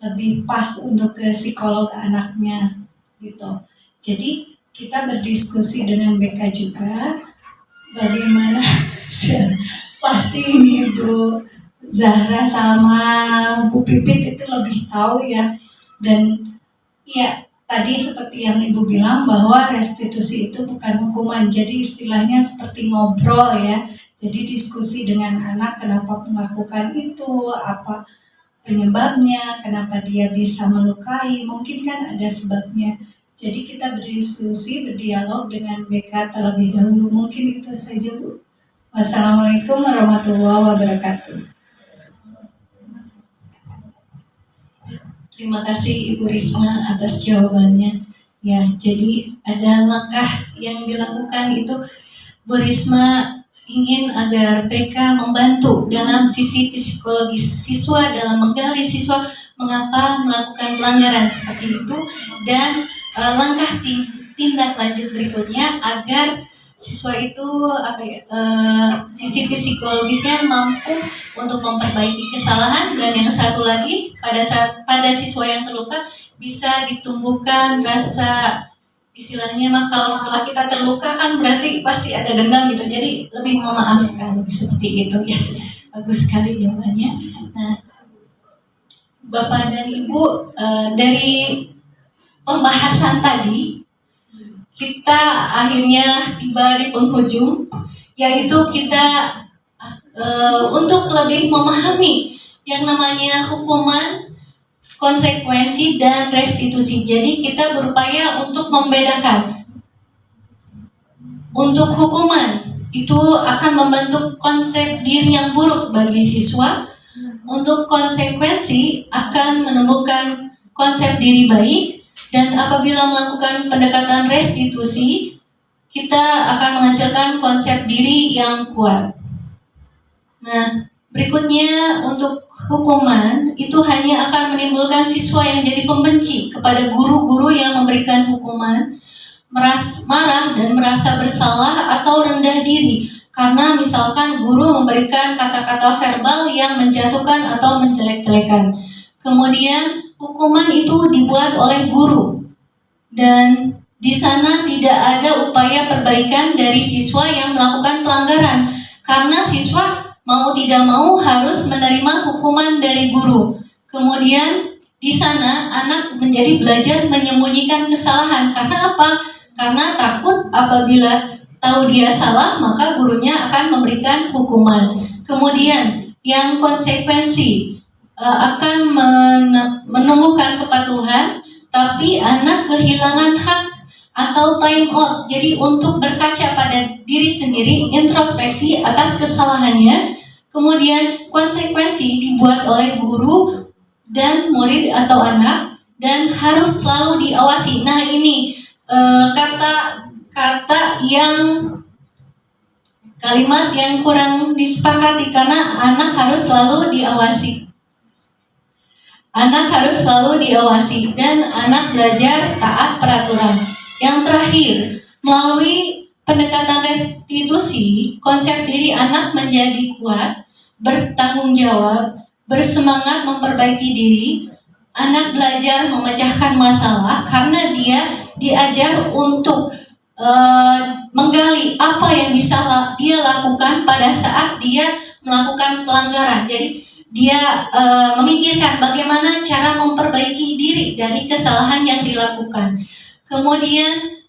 lebih pas untuk ke psikolog anaknya gitu. Jadi kita berdiskusi dengan BK juga bagaimana. Pasti ini Bu Zahra sama Bu Pipit itu lebih tahu ya. Dan ya tadi seperti yang Ibu bilang bahwa restitusi itu bukan hukuman, jadi istilahnya seperti ngobrol ya. Jadi diskusi dengan anak kenapa melakukan itu, apa penyebabnya, kenapa dia bisa melukai, mungkin kan ada sebabnya. Jadi kita berdiskusi, berdialog dengan BK terlebih dahulu. Mungkin itu saja Bu. Wassalamualaikum warahmatullahi wabarakatuh. Terima kasih Ibu Risma atas jawabannya. Ya, jadi ada langkah yang dilakukan itu Bu Risma ingin agar BK membantu dalam sisi psikologis siswa, dalam menggali siswa mengapa melakukan pelanggaran seperti itu, dan langkah tindak lanjut berikutnya agar siswa itu sisi psikologisnya mampu untuk memperbaiki kesalahan, dan yang satu lagi pada siswa yang terluka bisa ditumbuhkan rasa, istilahnya mah kalau setelah kita terluka kan berarti pasti ada dendam gitu, jadi lebih memaafkan seperti itu ya. Bagus sekali jawabannya. Nah, Bapak dan Ibu, dari pembahasan tadi kita akhirnya tiba di penghujung, yaitu kita untuk lebih memahami yang namanya hukuman, konsekuensi, dan restitusi. Jadi kita berupaya untuk membedakan. Untuk hukuman itu akan membentuk konsep diri yang buruk bagi siswa. Untuk konsekuensi akan menumbuhkan konsep diri baik. Dan apabila melakukan pendekatan restitusi, kita akan menghasilkan konsep diri yang kuat. Nah, berikutnya untuk hukuman itu hanya akan menimbulkan siswa yang jadi pembenci kepada guru-guru yang memberikan hukuman, marah dan merasa bersalah atau rendah diri karena misalkan guru memberikan kata-kata verbal yang menjatuhkan atau menjelek-jelekan. Kemudian hukuman itu dibuat oleh guru dan di sana tidak ada upaya perbaikan dari siswa yang melakukan pelanggaran karena siswa mau tidak mau harus menerima hukuman dari guru. Kemudian di sana anak menjadi belajar menyembunyikan kesalahan. Karena apa? Karena takut apabila tahu dia salah maka gurunya akan memberikan hukuman. Kemudian yang konsekuensi akan menumbuhkan kepatuhan, tapi anak kehilangan hak atau time out. Jadi untuk berkaca pada diri sendiri, introspeksi atas kesalahannya. Kemudian konsekuensi dibuat oleh guru dan murid atau anak dan harus selalu diawasi. Nah ini kalimat yang kurang disepakati karena anak harus selalu diawasi. Anak harus selalu diawasi dan anak belajar taat peraturan. Yang terakhir, melalui pendekatan restitusi, konsep diri anak menjadi kuat, bertanggung jawab, bersemangat memperbaiki diri. Anak belajar memecahkan masalah karena dia diajar untuk menggali apa yang bisa dia lakukan pada saat dia melakukan pelanggaran. Jadi dia memikirkan bagaimana cara memperbaiki diri dari kesalahan yang dilakukan. Kemudian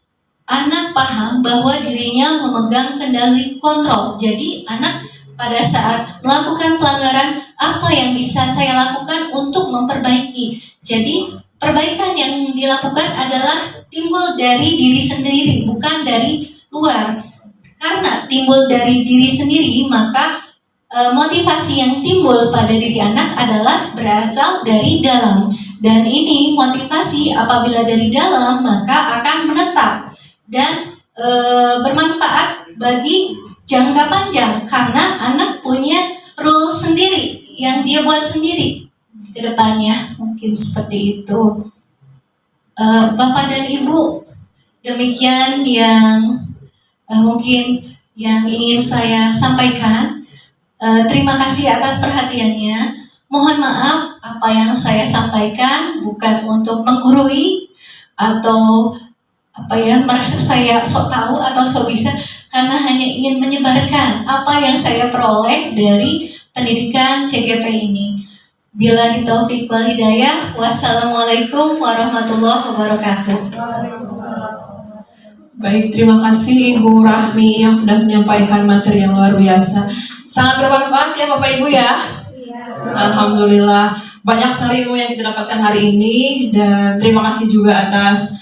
anak paham bahwa dirinya memegang kendali kontrol. Jadi anak pada saat melakukan pelanggaran, apa yang bisa saya lakukan untuk memperbaiki. Jadi perbaikan yang dilakukan adalah timbul dari diri sendiri, bukan dari luar. Karena timbul dari diri sendiri, maka motivasi yang timbul pada diri anak adalah berasal dari dalam. Dan ini motivasi apabila dari dalam, maka akan menetap dan bermanfaat bagi jangka panjang, karena anak punya rule sendiri yang dia buat sendiri ke depannya. Mungkin seperti itu. Bapak dan Ibu, demikian yang mungkin yang ingin saya sampaikan. Terima kasih atas perhatiannya. Mohon maaf apa yang saya sampaikan bukan untuk menggurui atau merasa saya sok tahu atau sok bisa, karena hanya ingin menyebarkan apa yang saya peroleh dari pendidikan CGP ini. Billahi taufiq wal hidayah. Wassalamualaikum warahmatullahi wabarakatuh. Baik, terima kasih Ibu Rahmi yang sudah menyampaikan materi yang luar biasa. Sangat bermanfaat ya Bapak Ibu ya. Alhamdulillah, banyak sekali ilmu yang kita dapatkan hari ini, dan terima kasih juga atas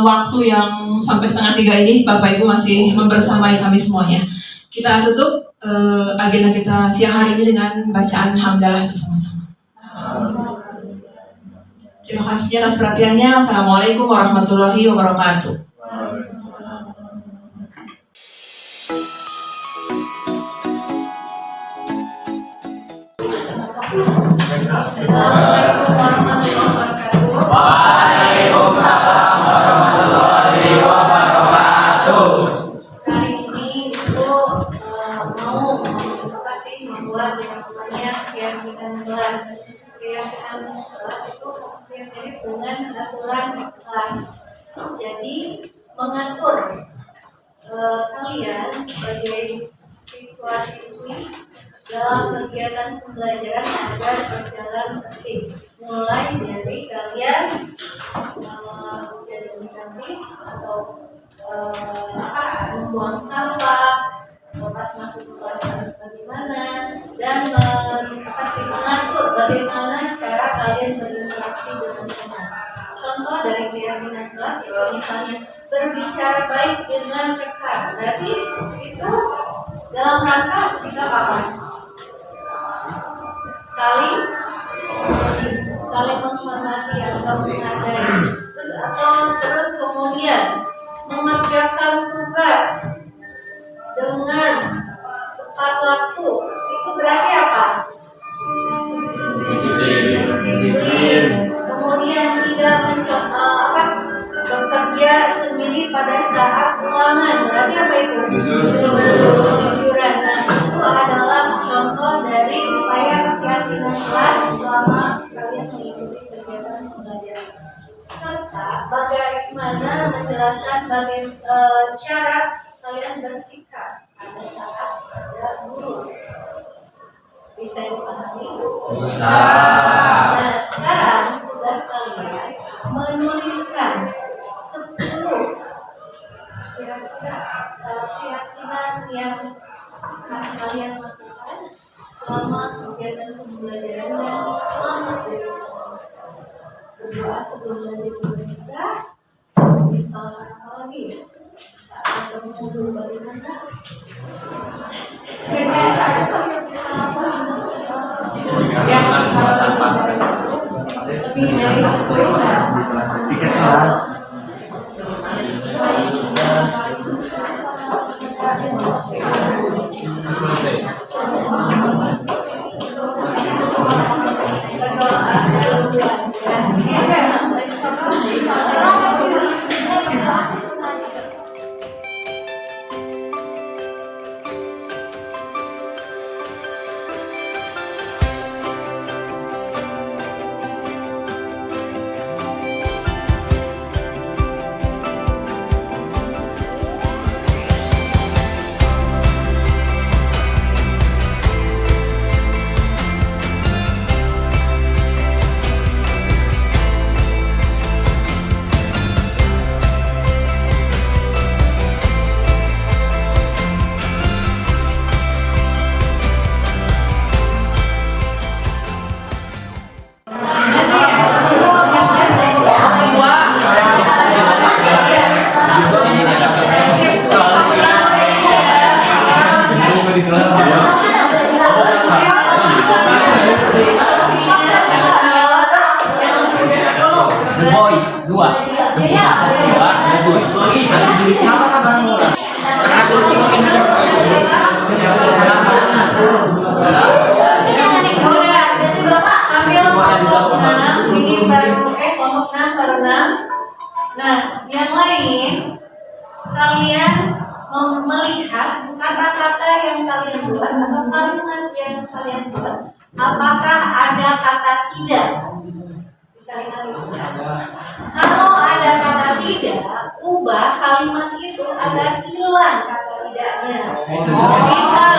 waktu yang sampai 2:30 ini Bapak Ibu masih membersamai kami semuanya. Kita tutup agenda kita siang hari ini dengan bacaan hamdalah bersama-sama. Terima kasih atas perhatiannya. Assalamualaikum warahmatullahi wabarakatuh. Assalamualaikum warahmatullahi wabarakatuh. Waalaikumsalam warahmatullahi wabarakatuh. Kali ini Ibu mau membuat yang namanya keyakinan kelas. Keyakinan kelas itu mirip dengan aturan kelas. Jadi mengatur kalian sebagai siswa-siswi dalam kegiatan pembelajaran agar berjalan tertib, mulai dari kalian menjadi tertib atau membuang sampah, pas masuk ke kelas harus bagaimana, dan mengatur bagaimana cara kalian berinteraksi dengan teman. Contoh dari keyakinan kelas itu misalnya berbicara baik dengan rekan. Berarti itu dalam rangka sikap apa? Saling menghormati atau menghargai. Terus kemudian mengerjakan tugas dengan tepat waktu. Itu berarti apa? Disiplin. Kemudian tidak bekerja sendiri pada saat ulangan. Berarti apa itu? Kejujuran. Nah, itu adalah contoh dari upaya keyakinan kelas selama kalian mengikuti kegiatan pembelajaran. Serta bagaimana menjelaskan cara kalian bersikap pada saat ada guru. Bisa dipahami? Bisa. Nah, sekarang tugas kalian menuliskan 10 kira-kira keyakinan yang kalian lakukan selama kegiatan pembelajaran dan selama berdoa sebelum lanjut bisa. Terus misalnya apa lagi? Saat ketemu dulu bagaimana? Lebih dari 10 Dua. Udah, sambil kelompok 6, ini baru kelompok 6 baru 6. Nah, yang lain kalian melihat kata-kata yang kalian buat atau kalimat yang kalian buat, apakah ada kata tidak di kalimat itu? Kalau ada kata tidak, ubah kalimat itu agar hilang kata tidaknya. Misal,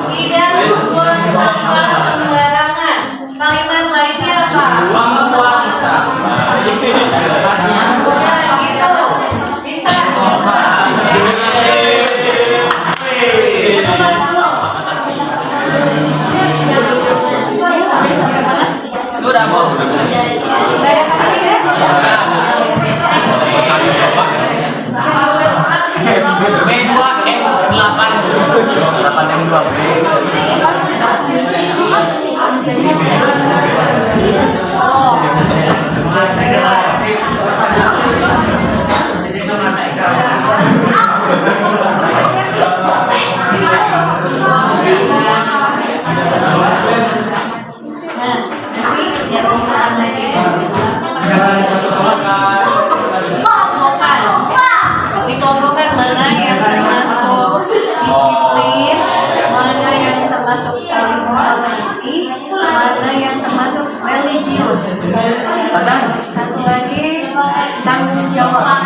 tidak membuang sampah sembarangan. Kalimat lainnya apa? Buang sampah. Bisa gitu. Bisa. Sudah, Bu. Banyak kata tidak? B2X8 yang 2. Dikelompokkan mana yang termasuk disiplin, mana yang termasuk saling menghormati, mana yang termasuk religius. Satu lagi tanggung jawab.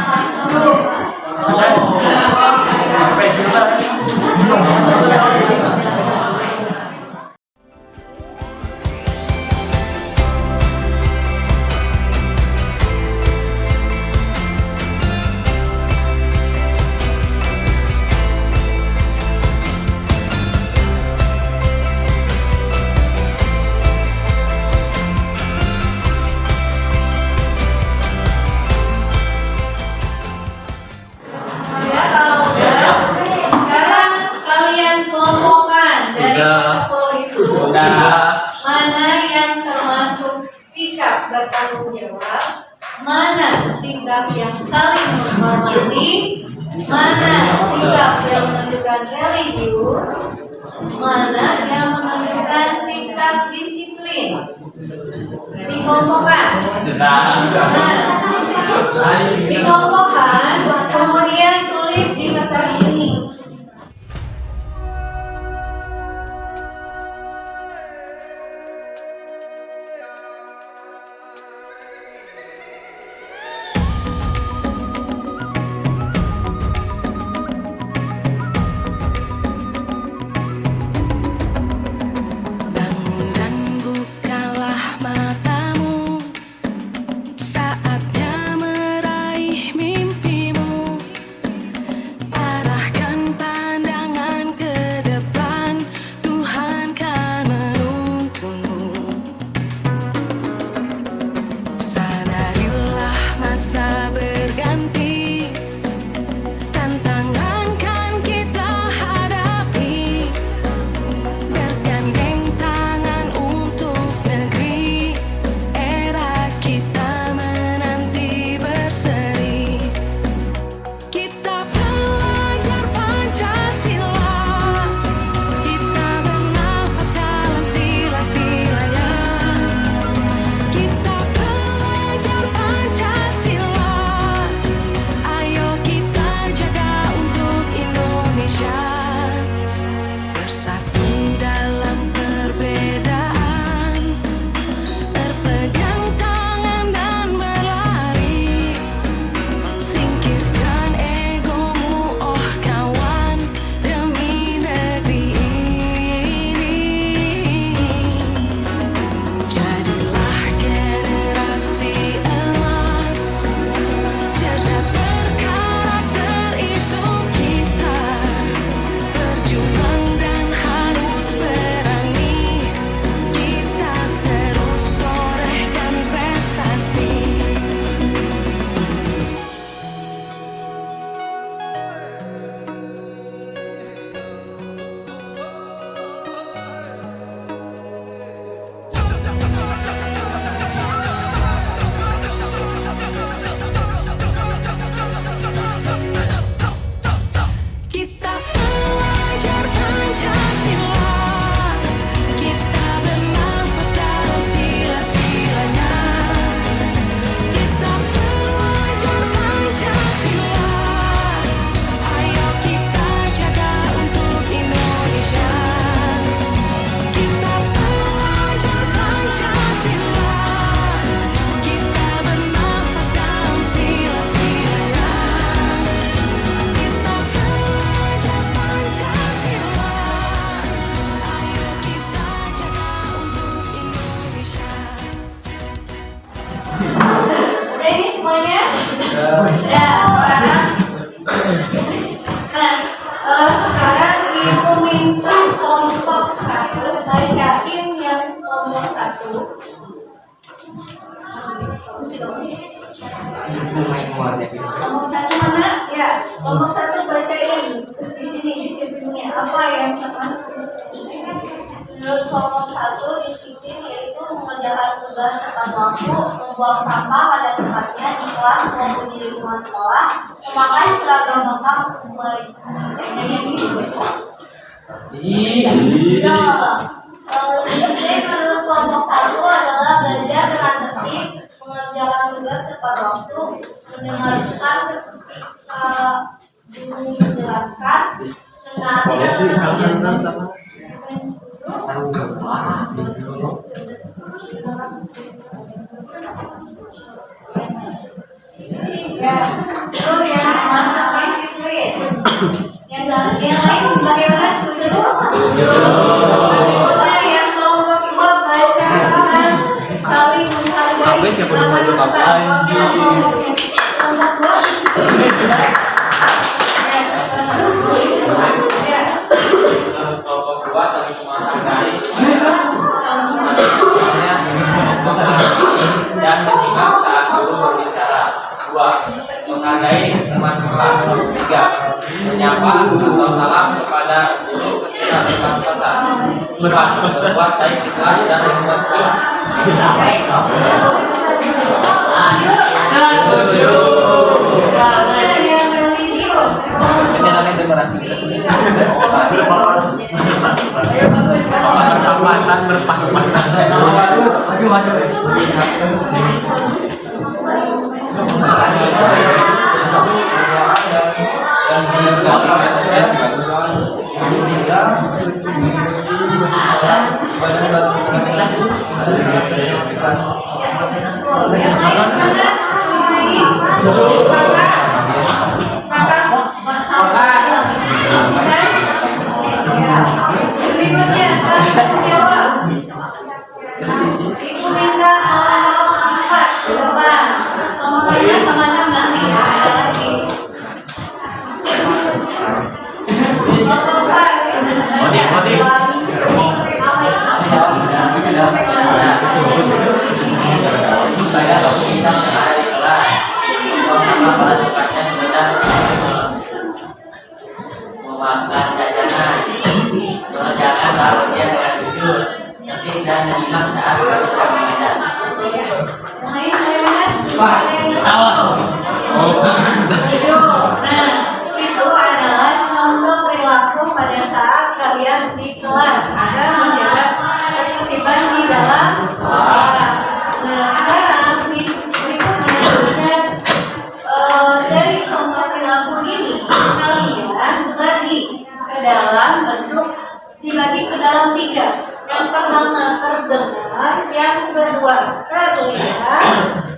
Ya, kalau udah, sekarang kalian kelompokkan dari ke-10 itu mana yang termasuk sikap bertanggung jawab, mana sikap yang saling menghormati, mana sikap yang menunjukkan religius, mana yang menunjukkan sikap disiplin. Dikelompokkan. Dikelompokkan, kemudian tulis di kertas ini. Bangun dan bukalah matamu, saatnya meraih mimpi. Ya, sekarang. Nah, sekarang ibu minta kelompok 1 bacain yang kelompok 1. Kelompok 1 mana? Ya, kelompok 1 bacain di sini disiplinnya apa yang termasuk disiplin? Menurut kelompok 1 disiplin yaitu mengerjakan tugas tepat waktu, membuang sampah pada tempatnya di kelas maupun di lingkungan sekolah, memakai seragam lengkap sesuai. Disiplin menurut kelompok 1 adalah belajar dengan tertib, mengerjakan tugas tepat waktu, mendengarkan guru menjelaskan, ya, itu yang masuk disiplin. Yang lain bagaimana, setuju? Berikutnya yang kelompok 2 baca dan saling menghargai selama dilakukan. Kelompok 2 saling menghargai dan menyimak saat guru berbicara. 2. Menghargai teman sekelas. 3. Menyapa atau salam kepada guru ketika berpas-pasan. 4. Berbuat baik di kelas dan lingkungan sekolah. yang religius. Yang lain mana? Berikutnya jawab. Ibu minta nomor 4 ke depan. Nomornya sama-sama nanti ada lagi. Nomor memakan jajanan, mengerjakan bahagia dengan jujur, tertib dan menyimak saat berbicara. yang lain Nah, itu adalah contoh perilaku pada saat kalian di kelas agar menjaga ketertiban di dalam kelas. Nah, sekarang berikutnya dari contoh perilaku ini kalian dibagi ke dalam 3. Yang pertama terdengar, yang kedua terlihat,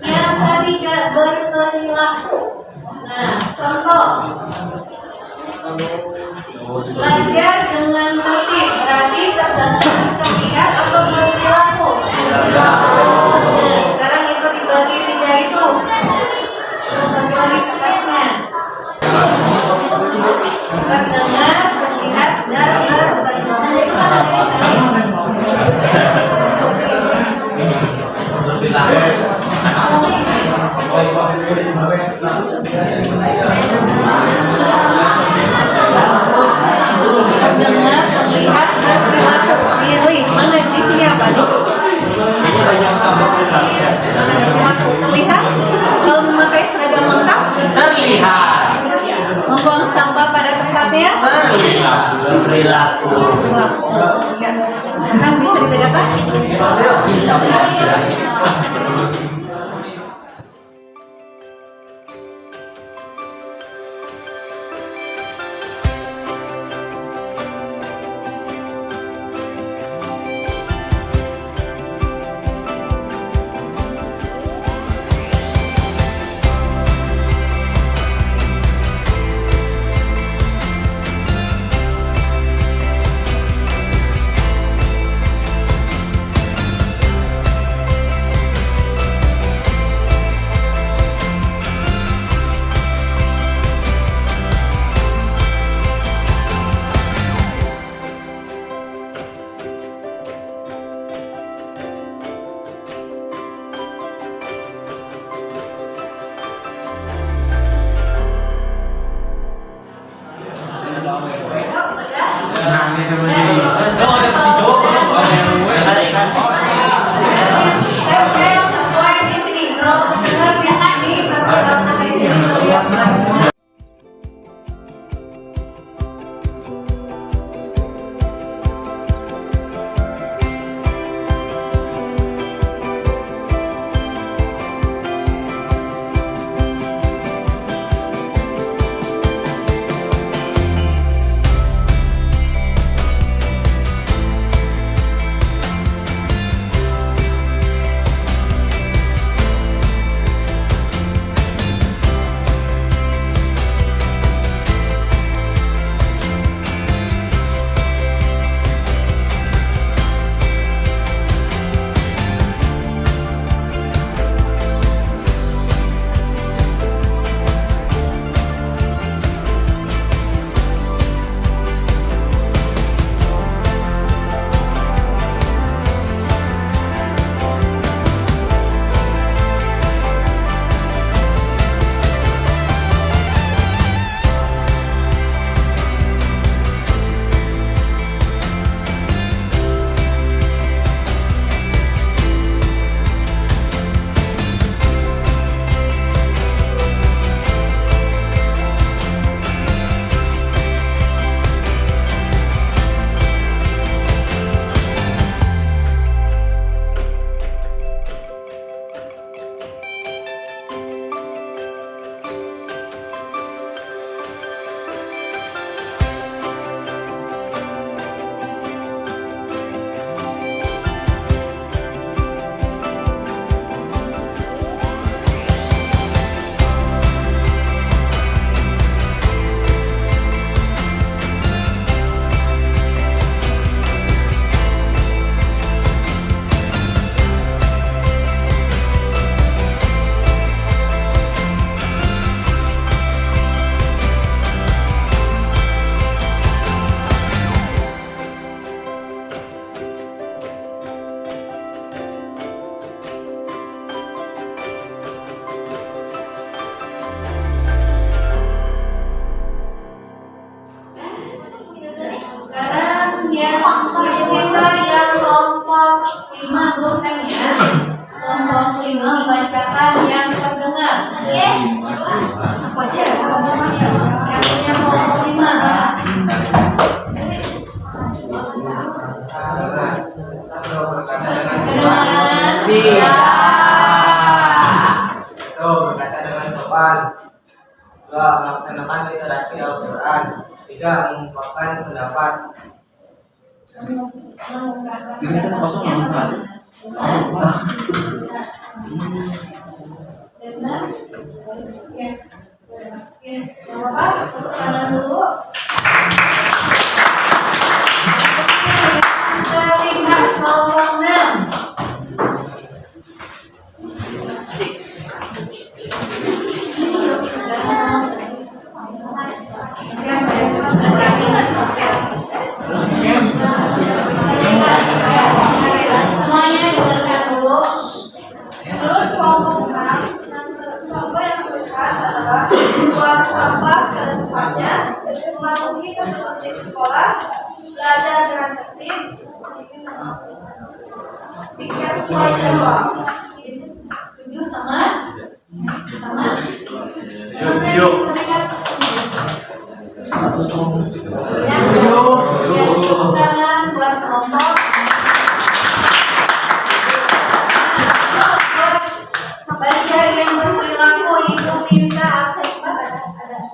yang ketiga berperilaku. Nah, contoh belajar dengan tertib berarti terdengar, terlihat atau berperilaku. Nah, sekarang itu dibagi 3 itu. Bagi lagi kertasnya. Terdengar, terlihat, dan berperilaku. Itu ada terdengar, terlihat, berperilaku. Pilih mana di sini apa nih? Perilaku terlihat. Kalau memakai seragam lengkap Terlihat. membuang sampah pada tempatnya Terlihat. Berperilaku. ya. Sekarang bisa dibedakan? Insya Allah. Berkata dengan sopan. 2. Melaksanakan literasi Al-Quran. 3. Mengungkapkan pendapat. Semuanya dengarkan dulu. Menurut kelompok 6, contoh yang terdekat adalah buang sampah pada tempatnya, mematuhi tertib sekolah, belajar dengan tertib, pikir sesuai jadwal. Setuju sama? Setuju. Jangan buat kelompok. Bagian yang berperilaku itu minta absen 4 ada.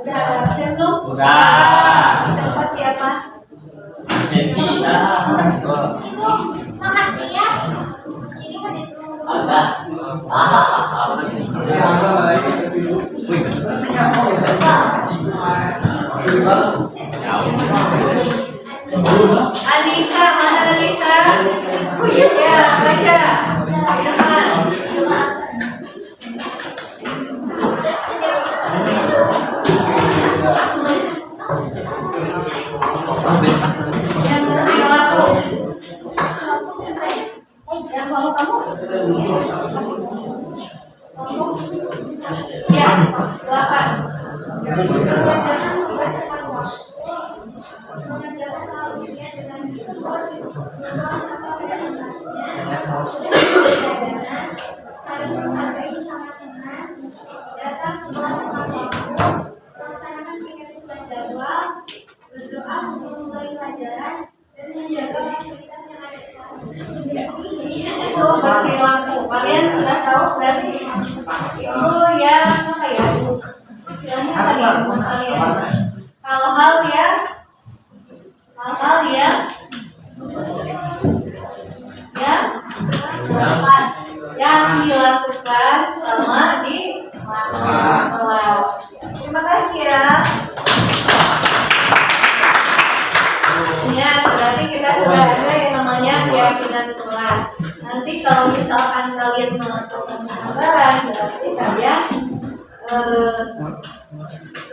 Udah ada absen belum? Udah. Absen 4 siapa? Sensi sana. Makasih ya. Sini kan itu. Ada. Anissa, mana Anissa? Ya, baca. Depan. Yang berperilaku. Yang mau kamu? Ya, silakan. Berdoa sebelum mulai pelajaran dan menjaga fasilitas yang ada di kelas. Itu berperilaku. Kalian sudah tahu berarti itu yang apa ya? Istilahnya apa ya? Kalian hal-hal yang dilakukan selama di kelas. Terima kasih ya. Ya, berarti kita sudah ada yang namanya keyakinan kelas. Nanti kalau misalkan kalian melakukan pelanggaran, berarti kalian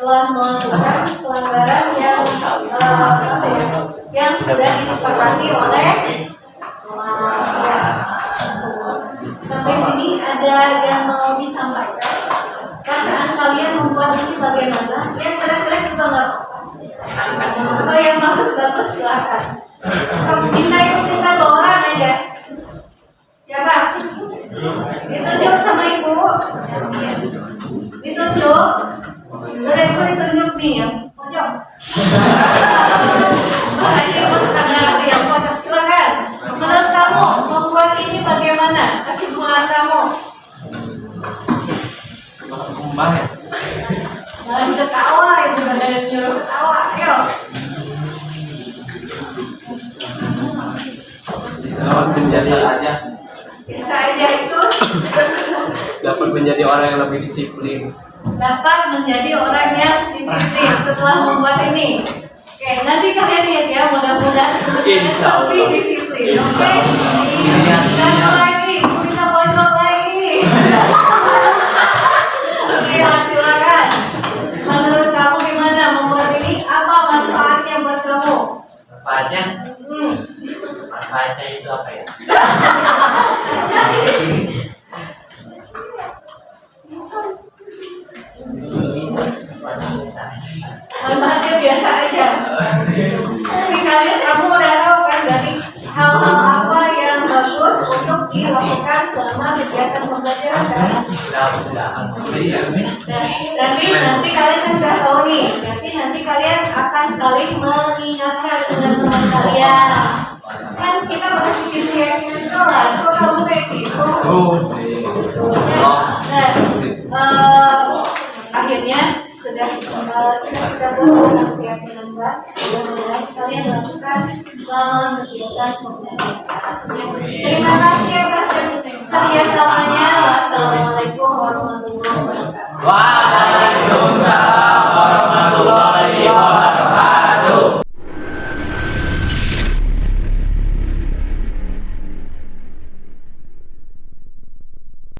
telah melakukan pelanggaran yang sudah disepakati oleh kelas. Ya. Sampai sini ada yang mau disampaikan? Perasaan kalian membuat ini bagaimana? Yang jelek-jelek juga nggak apa-apa. Atau yang bagus-bagus silakan. Minta 2 orang aja. Siapa? Ditunjuk sama ibu. Ditunjuk. Udah ibu ditunjuk nih yang pojok. Ini masuk kamera yang pojok silakan. Menurut kamu membuat ini bagaimana? Kesimpulan kamu? Jangan ketawa, itu ada yang nyuruh ketawa. Ayo. Dapat biasa aja. Biasa aja itu. Dapat menjadi orang yang lebih disiplin. Dapat menjadi orang yang disiplin setelah membuat ini. Oke, nanti kalian lihat ya, mudah-mudahan lebih disiplin. Oke. Satu lagi, kita pojok lagi. Oke, silakan. Menurut kamu gimana membuat ini? Apa manfaatnya buat kamu? Manfaatnya? Manfaatnya itu apa ya? Manfaatnya biasa aja. Tapi kalian kamu udah tahu kan dari hal-hal apa yang bagus untuk dilakukan nanti kalian kan sudah tahu nih. Nanti kalian akan saling mengingatkan dengan teman kalian. Kan kita bahas bikin keyakinan kelas. Kok kamu kayak gitu? Akhirnya sudah kita buat dalam keyakinan kelas. Mudah-mudahan kalian lakukan selama kegiatan pembelajaran. Terima kasih atas kerjasamanya. Wassalamualaikum warahmatullahi wabarakatuh. Waalaikumsalam.